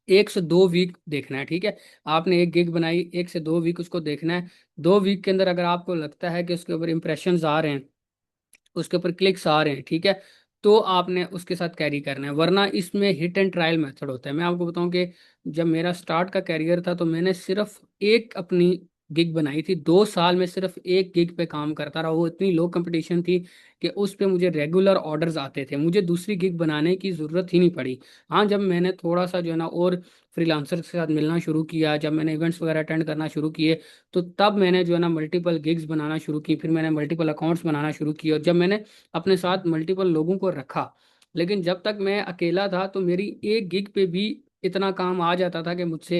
1 से 2 वीक देखना है। ठीक है, आपने एक गिग बनाई, 1 से 2 वीक उसको देखना है। 2 वीक के अंदर अगर आपको लगता है कि उसके ऊपर इंप्रेशंस आ रहे हैं, उसके ऊपर क्लिक्स आ रहे हैं, ठीक है, तो आपने उसके साथ कैरी करना है, वरना इसमें हिट एंड ट्रायल मेथड होता है। मैं आपको बताऊं कि जब मेरा स्टार्ट का कैरियर था तो मैंने सिर्फ एक अपनी गिग बनाई थी, 2 साल में सिर्फ एक गिग पे काम करता रहा। वो इतनी लो कंपटीशन थी कि उस पे मुझे रेगुलर ऑर्डर्स आते थे, मुझे दूसरी गिग बनाने की ज़रूरत ही नहीं पड़ी। हाँ, जब मैंने थोड़ा सा जो है ना और फ्रीलांसर के साथ मिलना शुरू किया, जब मैंने इवेंट्स वगैरह अटेंड करना शुरू किए, तो तब मैंने जो है ना मल्टीपल गिग्स बनाना शुरू की, फिर मैंने मल्टीपल अकाउंट्स बनाना शुरू किए, और जब मैंने अपने साथ मल्टीपल लोगों को रखा। लेकिन जब तक मैं अकेला था तो मेरी एक गिग पे भी इतना काम आ जाता था कि मुझसे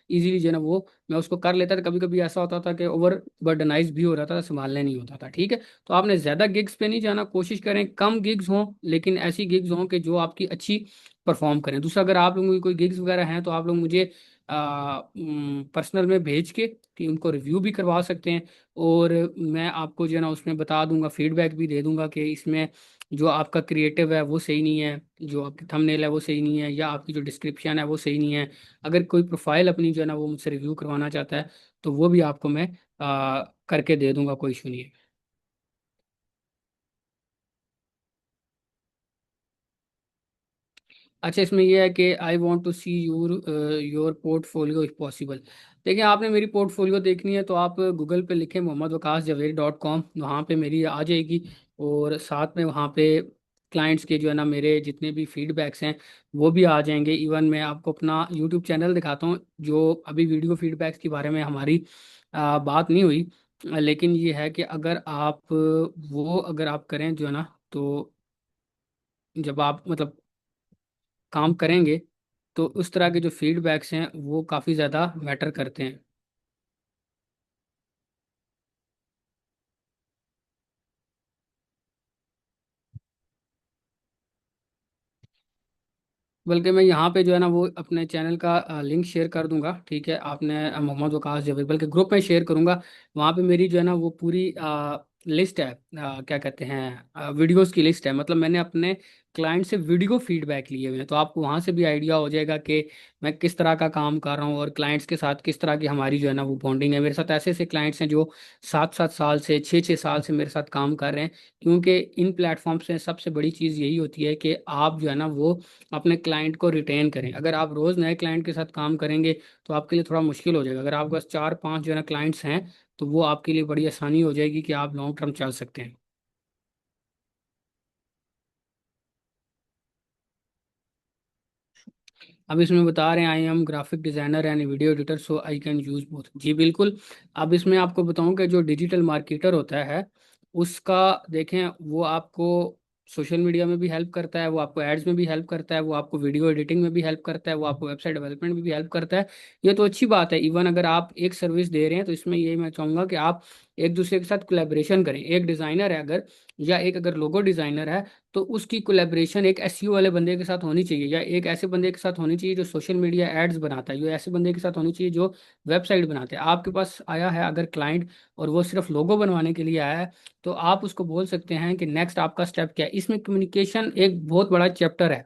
इजीली जो है ना वो मैं उसको कर लेता था। कभी कभी ऐसा होता था कि ओवर बर्डनाइज भी हो रहा था, संभालने नहीं होता था। ठीक है, तो आपने ज़्यादा गिग्स पे नहीं जाना, कोशिश करें कम गिग्स हों, लेकिन ऐसी गिग्स हों कि जो आपकी अच्छी परफॉर्म करें। दूसरा, अगर आप लोगों की कोई गिग्स वगैरह हैं तो आप लोग मुझे पर्सनल में भेज के कि उनको रिव्यू भी करवा सकते हैं, और मैं आपको जो है ना उसमें बता दूंगा, फीडबैक भी दे दूंगा कि इसमें जो आपका क्रिएटिव है वो सही नहीं है, जो आपकी थंबनेल है वो सही नहीं है, या आपकी जो डिस्क्रिप्शन है वो सही नहीं है। अगर कोई प्रोफाइल अपनी जो है ना वो मुझसे रिव्यू करवाना चाहता है तो वो भी आपको मैं करके दे दूंगा, कोई इशू नहीं है। अच्छा, इसमें यह है कि I want to see your portfolio if possible. देखिए, आपने मेरी पोर्टफोलियो देखनी है तो आप गूगल पे लिखें mohammedwaqasjaveri.com, वहाँ पे मेरी आ जाएगी, और साथ में वहाँ पे क्लाइंट्स के जो है ना मेरे जितने भी फीडबैक्स हैं वो भी आ जाएंगे। इवन मैं आपको अपना यूट्यूब चैनल दिखाता हूँ, जो अभी वीडियो फीडबैक्स के बारे में हमारी बात नहीं हुई, लेकिन ये है कि अगर आप वो अगर आप करें जो है ना, तो जब आप मतलब काम करेंगे तो उस तरह के जो फीडबैक्स हैं वो काफ़ी ज़्यादा मैटर करते हैं। बल्कि मैं यहाँ पे जो है ना वो अपने चैनल का लिंक शेयर कर दूंगा। ठीक है, आपने मोहम्मद वकास जवेद बल्कि ग्रुप में शेयर करूंगा, वहाँ पे मेरी जो है ना वो पूरी लिस्ट है, क्या कहते हैं, वीडियोस की लिस्ट है। मतलब मैंने अपने क्लाइंट से वीडियो फीडबैक लिए हुए हैं, तो आपको वहाँ से भी आइडिया हो जाएगा कि मैं किस तरह का काम कर रहा हूँ, और क्लाइंट्स के साथ किस तरह की हमारी जो है ना वो बॉन्डिंग है। मेरे साथ ऐसे ऐसे क्लाइंट्स हैं जो 7 7 साल से 6 6 साल से मेरे साथ काम कर रहे हैं, क्योंकि इन प्लेटफॉर्म से सबसे बड़ी चीज़ यही होती है कि आप जो है ना वो अपने क्लाइंट को रिटेन करें। अगर आप रोज़ नए क्लाइंट के साथ काम करेंगे तो आपके लिए थोड़ा मुश्किल हो जाएगा। अगर आपके पास 4 5 जो है ना क्लाइंट्स हैं, तो वो आपके लिए बड़ी आसानी हो जाएगी कि आप लॉन्ग टर्म चल सकते हैं। अब इसमें बता रहे हैं I am graphic designer and video editor so I can use both. जी बिल्कुल। अब इसमें आपको बताऊं कि जो डिजिटल मार्केटर होता है उसका, देखें, वो आपको सोशल मीडिया में भी हेल्प करता है, वो आपको एड्स में भी हेल्प करता है, वो आपको वीडियो एडिटिंग में भी हेल्प करता है, वो आपको वेबसाइट डेवलपमेंट में भी हेल्प करता है। ये तो अच्छी बात है। इवन अगर आप एक सर्विस दे रहे हैं तो इसमें ये मैं चाहूंगा कि आप एक दूसरे के साथ कोलैबोरेशन करें। एक डिजाइनर है अगर, या एक अगर लोगो डिजाइनर है, तो उसकी कोलैबोरेशन एक एसईओ वाले बंदे के साथ होनी चाहिए, या एक ऐसे बंदे के साथ होनी चाहिए जो सोशल मीडिया एड्स बनाता है, या ऐसे बंदे के साथ होनी चाहिए जो वेबसाइट बनाते हैं। आपके पास आया है अगर क्लाइंट और वो सिर्फ लोगो बनवाने के लिए आया है, तो आप उसको बोल सकते हैं कि नेक्स्ट आपका स्टेप क्या है। इसमें कम्युनिकेशन एक बहुत बड़ा चैप्टर है।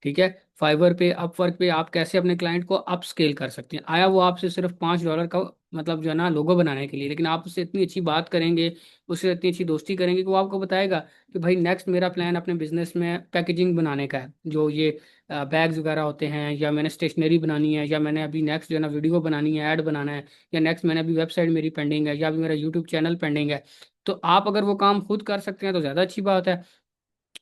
ठीक है। फाइवर पे, अपवर्क पे आप कैसे अपने क्लाइंट को अप स्केल कर सकते हैं। आया वो आपसे सिर्फ $5 का, मतलब जो है ना, लोगो बनाने के लिए, लेकिन आप उससे इतनी अच्छी बात करेंगे, उससे इतनी अच्छी दोस्ती करेंगे कि वो आपको बताएगा कि भाई नेक्स्ट मेरा प्लान अपने बिजनेस में पैकेजिंग बनाने का है, जो ये बैग्स वगैरह होते हैं, या मैंने स्टेशनरी बनानी है, या मैंने अभी नेक्स्ट जो है ना वीडियो बनानी है, ऐड बनाना है, या नेक्स्ट मैंने अभी वेबसाइट मेरी पेंडिंग है, या अभी मेरा यूट्यूब चैनल पेंडिंग है। तो आप अगर वो काम खुद कर सकते हैं तो ज़्यादा अच्छी बात है।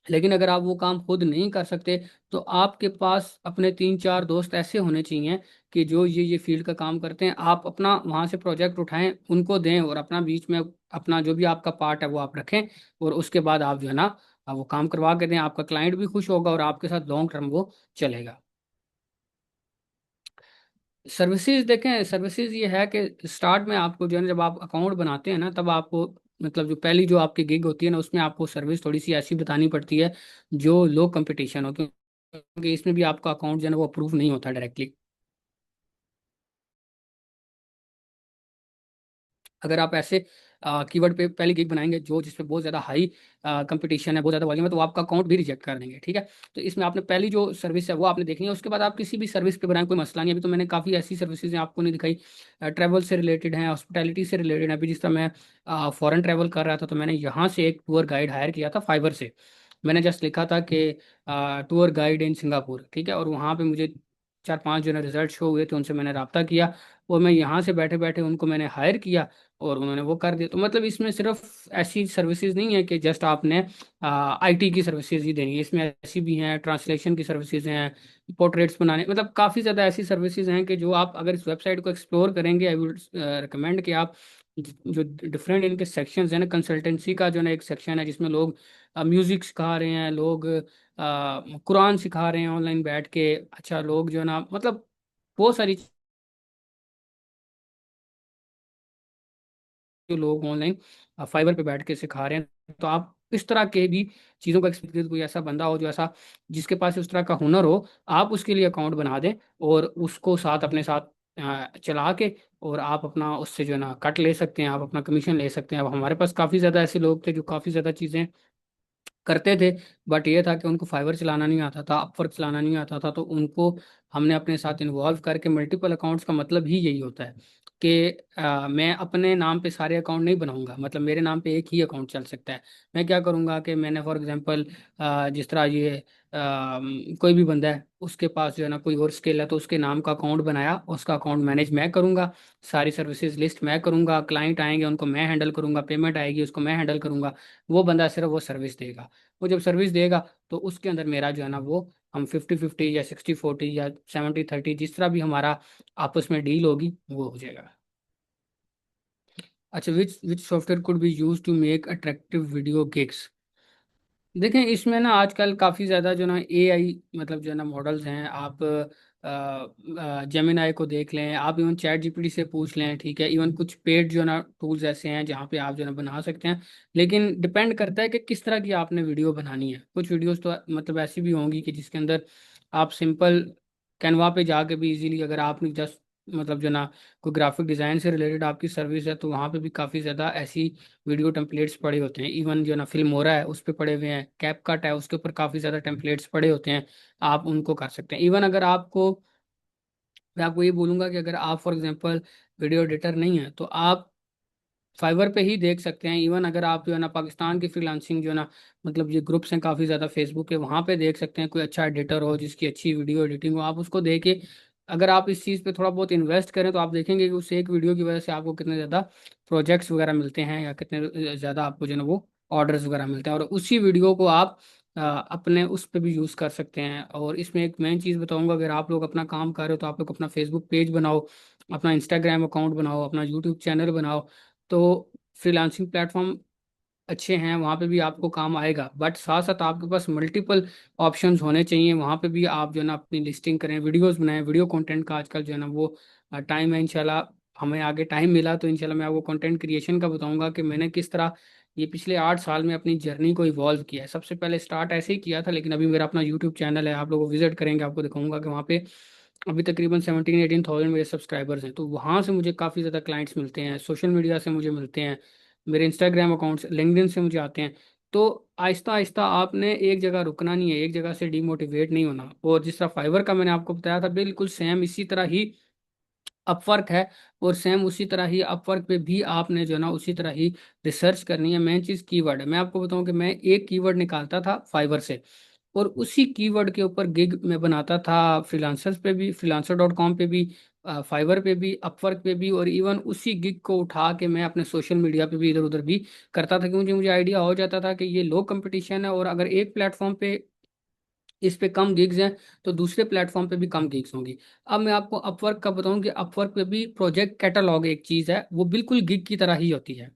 लेकिन अगर आप वो काम खुद नहीं कर सकते, तो आपके पास अपने 3 4 दोस्त ऐसे होने चाहिए कि जो ये फील्ड का काम करते हैं। आप अपना वहां से प्रोजेक्ट उठाएं, उनको दें, और अपना बीच में अपना जो भी आपका पार्ट है वो आप रखें, और उसके बाद आप जो है ना वो काम करवा के दें। आपका क्लाइंट भी खुश होगा और आपके साथ लॉन्ग टर्म वो चलेगा। सर्विसेज देखें, सर्विसेज ये है कि स्टार्ट में आपको जो है ना, जब आप अकाउंट बनाते हैं ना, तब आपको, मतलब जो पहली जो आपकी गिग होती है ना, उसमें आपको सर्विस थोड़ी सी ऐसी बतानी पड़ती है जो लो कंपटीशन हो, क्योंकि इसमें भी आपका अकाउंट जो है ना वो अप्रूव नहीं होता डायरेक्टली। अगर आप ऐसे कीवर्ड पे पहली गिग बनाएंगे जो जिसपे बहुत ज़्यादा हाई कंपटीशन है, बहुत ज़्यादा वॉल्यूम है, तो वो आपका अकाउंट भी रिजेक्ट कर देंगे। ठीक है। तो इसमें आपने पहली जो सर्विस है वो आपने देखनी है, उसके बाद आप किसी भी सर्विस पे बनाएं, कोई मसला नहीं है। अभी तो मैंने काफ़ी ऐसी सर्विसेज हैं आपको नहीं दिखाई, ट्रैवल से रिलेटेड हैं, हॉस्पिटैलिटी से रिलेटेड है। अभी जिस तरह मैं फॉरेन ट्रैवल कर रहा था, तो मैंने यहाँ से एक टूर गाइड हायर किया था फाइवर से। मैंने जस्ट लिखा था कि टूर गाइड इन सिंगापुर, ठीक है, और वहाँ पे मुझे 4 5 जो है रिजल्ट शो हुए, तो उनसे मैंने रब्ता किया, और मैं यहाँ से बैठे बैठे उनको मैंने हायर किया, और उन्होंने वो कर दिया। तो मतलब इसमें सिर्फ ऐसी सर्विसेज नहीं है कि जस्ट आपने आईटी की सर्विसेज ही देनी है। इसमें ऐसी भी हैं, ट्रांसलेशन की सर्विसेज हैं, पोर्ट्रेट्स बनाने, मतलब काफ़ी ज़्यादा ऐसी सर्विसेज हैं कि जो आप अगर इस वेबसाइट को एक्सप्लोर करेंगे, आई वुड रिकमेंड कि आप जो डिफरेंट इनके सेक्शंस हैं ना, कंसल्टेंसी का जो ना एक सेक्शन है जिसमें लोग म्यूजिक सिखा रहे हैं, लोग कुरान सिखा रहे हैं ऑनलाइन बैठ के, अच्छा, लोग जो है ना, मतलब बहुत सारी जो लोग ऑनलाइन फाइबर पे बैठ के सिखा रहे हैं। तो आप इस तरह के भी चीज़ों का एक्सपीरियंस, कोई ऐसा बंदा हो जो ऐसा, जिसके पास उस तरह का हुनर हो, आप उसके लिए अकाउंट बना दें, और उसको साथ अपने साथ चला के, और आप अपना उससे जो है ना कट ले सकते हैं, आप अपना कमीशन ले सकते हैं। अब हमारे पास काफ़ी ज़्यादा ऐसे लोग थे जो काफ़ी ज़्यादा चीज़ें करते थे, बट ये था कि उनको फाइवर चलाना नहीं आता था, अपवर्क चलाना नहीं आता था, तो उनको हमने अपने साथ इन्वॉल्व करके, मल्टीपल अकाउंट्स का मतलब ही यही होता है कि मैं अपने नाम पे सारे अकाउंट नहीं बनाऊंगा, मतलब मेरे नाम पे एक ही अकाउंट चल सकता है। मैं क्या करूंगा कि मैंने फॉर एग्जांपल जिस तरह ये कोई भी बंदा है, उसके पास जो है ना कोई और स्किल है, तो उसके नाम का अकाउंट बनाया, उसका अकाउंट मैनेज मैं करूंगा, सारी सर्विसेज लिस्ट मैं करूंगा, क्लाइंट आएंगे उनको मैं हैंडल करूंगा, पेमेंट आएगी उसको मैं हैंडल करूंगा, वो बंदा सिर्फ वो सर्विस देगा। वो जब सर्विस देगा तो उसके अंदर मेरा जो है ना वो, हम 50 50 या 60 40 या 70 30, जिस तरह भी हमारा आपस में डील होगी वो हो जाएगा। अच्छा, which software could be use to make attractive video gigs. देखें, इसमें ना आजकल काफ़ी ज़्यादा जो ना एआई, मतलब जो है ना मॉडल्स हैं। आप जेमिनाई को देख लें, आप इवन चैट जीपीटी से पूछ लें, ठीक है। इवन कुछ पेड जो है ना टूल्स ऐसे हैं जहाँ पे आप जो है ना बना सकते हैं, लेकिन डिपेंड करता है कि किस तरह की आपने वीडियो बनानी है। कुछ वीडियोस तो मतलब ऐसी भी होंगी कि जिसके अंदर आप सिंपल कैनवा पे जाके भी इजीली, अगर आपने जस्ट, मतलब जो ना कोई ग्राफिक डिज़ाइन से रिलेटेड आपकी सर्विस है, तो वहाँ पे भी काफ़ी ज़्यादा ऐसी वीडियो टेम्पलेट्स पड़े होते हैं। इवन जो ना फिल्म हो रहा है उस पर पड़े हुए हैं, कैप कट है उसके ऊपर काफ़ी ज़्यादा टेम्पलेट्स पड़े होते हैं, आप उनको कर सकते हैं। इवन अगर आपको, मैं आपको ये बोलूंगा कि अगर आप फॉर एग्जांपल वीडियो एडिटर नहीं है, तो आप फाइवर पे ही देख सकते हैं। इवन अगर आप जो है ना पाकिस्तान की फ्रीलांसिंग जो है ना, मतलब ये ग्रुप्स हैं काफ़ी ज़्यादा फेसबुक पे, वहाँ पे देख सकते हैं। कोई अच्छा एडिटर हो जिसकी अच्छी वीडियो एडिटिंग हो, आप उसको देके अगर आप इस चीज़ पे थोड़ा बहुत इन्वेस्ट करें, तो आप देखेंगे कि उस एक वीडियो की वजह से आपको कितने ज़्यादा प्रोजेक्ट्स वगैरह मिलते हैं, या कितने ज़्यादा आपको जो है ना वो ऑर्डर्स वगैरह मिलते हैं, और उसी वीडियो को आप अपने उस पर भी यूज़ कर सकते हैं। और इसमें एक मेन चीज़ बताऊंगा, अगर आप लोग अपना काम कर रहे हो तो आप लोग अपना फेसबुक पेज बनाओ, अपना इंस्टाग्राम अकाउंट बनाओ, अपना यूट्यूब चैनल बनाओ। तो फ्रीलांसिंग प्लेटफॉर्म अच्छे हैं, वहाँ पे भी आपको काम आएगा, बट साथ साथ आपके पास मल्टीपल ऑप्शंस होने चाहिए। वहाँ पे भी आप जो है ना अपनी लिस्टिंग करें, वीडियोस बनाएं। वीडियो कंटेंट का आजकल जो है ना वो टाइम है। इंशाल्लाह हमें आगे टाइम मिला तो इंशाल्लाह मैं आपको कंटेंट क्रिएशन का बताऊंगा कि मैंने किस तरह ये पिछले 8 साल में अपनी जर्नी को इवॉल्व किया है। सबसे पहले स्टार्ट ऐसे ही किया था, लेकिन अभी मेरा अपना यूट्यूब चैनल है, आप लोग विजिट करेंगे आपको दिखाऊंगा कि वहाँ पे अभी तकरीबन 17-18 थाउजेंड मेरे सब्सक्राइबर्स हैं। तो वहाँ से मुझे काफ़ी ज़्यादा क्लाइंट्स मिलते हैं, सोशल मीडिया से मुझे मिलते हैं, मेरे इंस्टाग्राम अकाउंट्स, लिंक्डइन से मुझे आते हैं। तो आहिस्ता आहिस्ता आपने एक जगह रुकना नहीं है, एक जगह से डीमोटिवेट नहीं होना। और जिस तरह फाइवर का मैंने आपको बताया था, बिल्कुल सेम इसी तरह ही अपवर्क है। और सेम उसी तरह ही अपवर्क पे भी आपने जो है ना उसी तरह ही रिसर्च करनी है। मेन चीज़ कीवर्ड है। मैं आपको बताऊं कि मैं एक कीवर्ड निकालता था फाइवर से, और उसी कीवर्ड के ऊपर गिग मैं बनाता था, फ्रीलांसर्स पे भी, freelancer.com पे भी, फाइवर पे भी, अपवर्क पे भी। और इवन उसी गिग को उठा के मैं अपने सोशल मीडिया पे भी इधर उधर भी करता था, क्योंकि मुझे आइडिया हो जाता था कि ये लो कंपटीशन है, और अगर एक प्लेटफॉर्म पे इस पे कम गिग्स हैं तो दूसरे प्लेटफॉर्म पे भी कम गिग्स होंगी। अब मैं आपको अपवर्क का बताऊं कि अपवर्क पे भी प्रोजेक्ट कैटलॉग एक चीज़ है, वो बिल्कुल गिग की तरह ही होती है।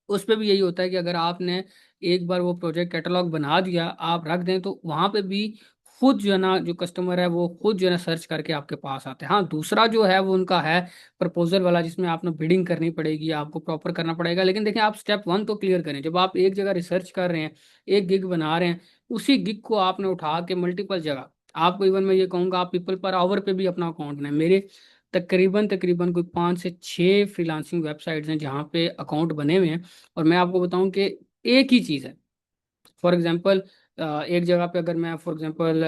उस पे भी यही होता है कि अगर आपने एक बार वो प्रोजेक्ट कैटलॉग बना दिया, आप रख दें, तो वहां पे भी खुद जो है ना जो कस्टमर है वो खुद जो है ना सर्च करके आपके पास आते हैं। हाँ, दूसरा जो है वो उनका है प्रपोजल वाला, जिसमें आपने बिडिंग करनी पड़ेगी, आपको प्रॉपर करना पड़ेगा। लेकिन देखिए, आप स्टेप 1 तो क्लियर करें। जब आप एक जगह रिसर्च कर रहे हैं, एक गिग बना रहे हैं, उसी गिग को आपने उठा के मल्टीपल जगह, आपको इवन मैं ये कहूंगा आप पीपल पर आवर पे भी अपना अकाउंट बनाए। मेरे तकरीबन तकरीबन कोई 5 से 6 फ्रीलांसिंग वेबसाइट्स हैं जहाँ पे अकाउंट बने हुए हैं। और मैं आपको बताऊं कि एक ही चीज़ है। फॉर एग्जांपल, एक जगह पे अगर मैं फॉर एग्जांपल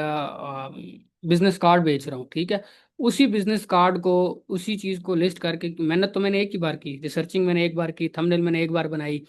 बिजनेस कार्ड बेच रहा हूँ, ठीक है, उसी बिजनेस कार्ड को, उसी चीज़ को लिस्ट करके, मेहनत तो मैंने एक ही बार की, रिसर्चिंग मैंने एक बार की, थंबनेल मैंने एक बार बनाई,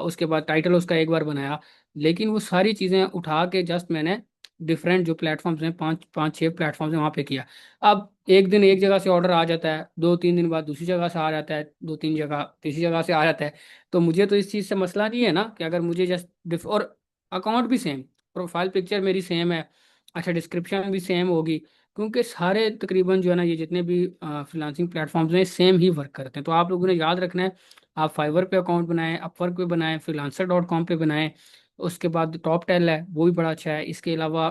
उसके बाद टाइटल उसका एक बार बनाया। लेकिन वो सारी चीज़ें उठा के जस्ट मैंने डिफरेंट जो प्लेटफॉर्म्स हैं, 5-6 प्लेटफॉर्म्स हैं, वहाँ पे किया। अब एक दिन एक जगह से ऑर्डर आ जाता है, 2-3 दिन बाद दूसरी जगह से आ जाता है, 2-3 जगह तीसरी जगह से आ जाता है। तो मुझे तो इस चीज़ से मसला नहीं है ना, कि अगर मुझे जस्ट, और अकाउंट भी सेम, प्रोफाइल पिक्चर मेरी सेम है, अच्छा डिस्क्रिप्शन भी सेम होगी, क्योंकि सारे तकरीबन जो है ना ये जितने भी फ्रीलांसिंग प्लेटफॉर्म्स हैं सेम ही वर्क करते हैं। तो आप लोगों ने याद रखना है, आप फाइवर पे अकाउंट बनाएं, अपवर्क पे बनाएं, freelancer.com पे बनाएं। उसके बाद टॉप टेल है, वो भी बड़ा अच्छा है। इसके अलावा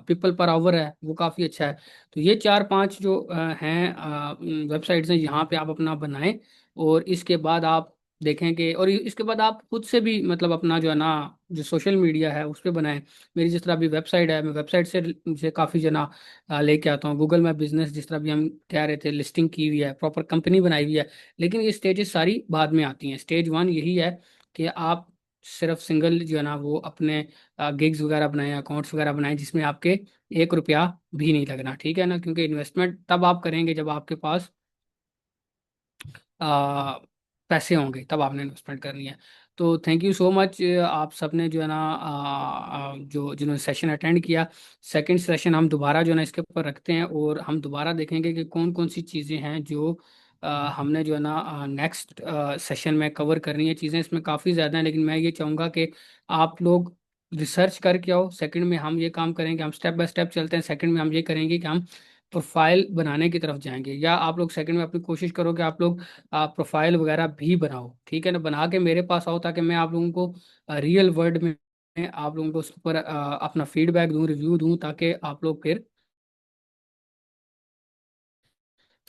पीपल पर आवर है, वो काफ़ी अच्छा है। तो ये 4-5 जो हैं वेबसाइट्स हैं, यहाँ पे आप अपना बनाएं। और इसके बाद आप देखें कि, और इसके बाद आप खुद से भी मतलब अपना जो है ना जो सोशल मीडिया है उस पर बनाएं। मेरी जिस तरह अभी वेबसाइट है, मैं वेबसाइट से काफ़ी जना लेके आता हूँ। गूगल मैप बिजनेस, जिस तरह भी हम कह रहे थे, लिस्टिंग की हुई है, प्रॉपर कंपनी बनाई हुई है। लेकिन ये स्टेजेस सारी बाद में आती हैं। स्टेज 1 यही है कि आप सिर्फ सिंगल जो है ना वो अपने गिग्स वगैरह बनाएं, अकाउंट्स वगैरह बनाएं, जिसमें आपके 1 रुपया भी नहीं लगना, ठीक है ना। क्योंकि इन्वेस्टमेंट तब आप करेंगे जब आपके पास आ, पैसे होंगे, तब आपने इन्वेस्टमेंट करनी है। तो थैंक यू सो मच आप सबने जो है ना जो जिन्होंने सेशन अटेंड किया। सेकंड सेशन हम दोबारा जो है ना इसके ऊपर रखते हैं, और हम दोबारा देखेंगे कि कौन कौन सी चीज़ें हैं जो हमने जो है ना नेक्स्ट सेशन में कवर करनी है। चीज़ें इसमें काफ़ी ज़्यादा हैं, लेकिन मैं ये चाहूँगा कि आप लोग रिसर्च करके आओ। सेकंड में हम ये काम करेंगे, हम स्टेप बाय स्टेप चलते हैं। सेकंड में हम ये करेंगे कि हम प्रोफाइल बनाने की तरफ जाएंगे, या आप लोग सेकंड में अपनी कोशिश करो कि आप लोग प्रोफाइल वगैरह भी बनाओ, ठीक है ना, बना के मेरे पास आओ, ताकि मैं आप लोगों को रियल वर्ल्ड में आप लोगों को उस पर अपना फीडबैक दूं, रिव्यू दूं, ताकि आप लोग फिर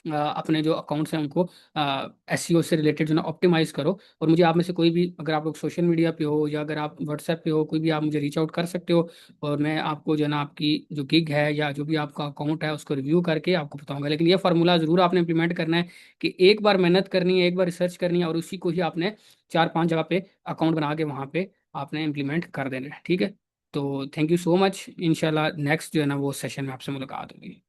अपने जो अकाउंट्स हैं उनको एसईओ से रिलेटेड जो ना ऑप्टिमाइज करो। और मुझे आप में से कोई भी, अगर आप लोग सोशल मीडिया पे हो या अगर आप व्हाट्सएप पे हो, कोई भी आप मुझे रीच आउट कर सकते हो। और मैं आपको जो है ना आपकी जो गिग है या जो भी आपका अकाउंट है उसको रिव्यू करके आपको बताऊंगा। लेकिन ये फार्मूला ज़रूर आपने इंप्लीमेंट करना है कि एक बार मेहनत करनी है, एक बार रिसर्च करनी है, और उसी को ही आपने 4-5 जगह पे अकाउंट बना के वहाँ पे आपने इम्प्लीमेंट कर देना है, ठीक है। तो थैंक यू सो मच। इंशाल्लाह नेक्स्ट जो है ना वो सेशन में आपसे मुलाकात होगी।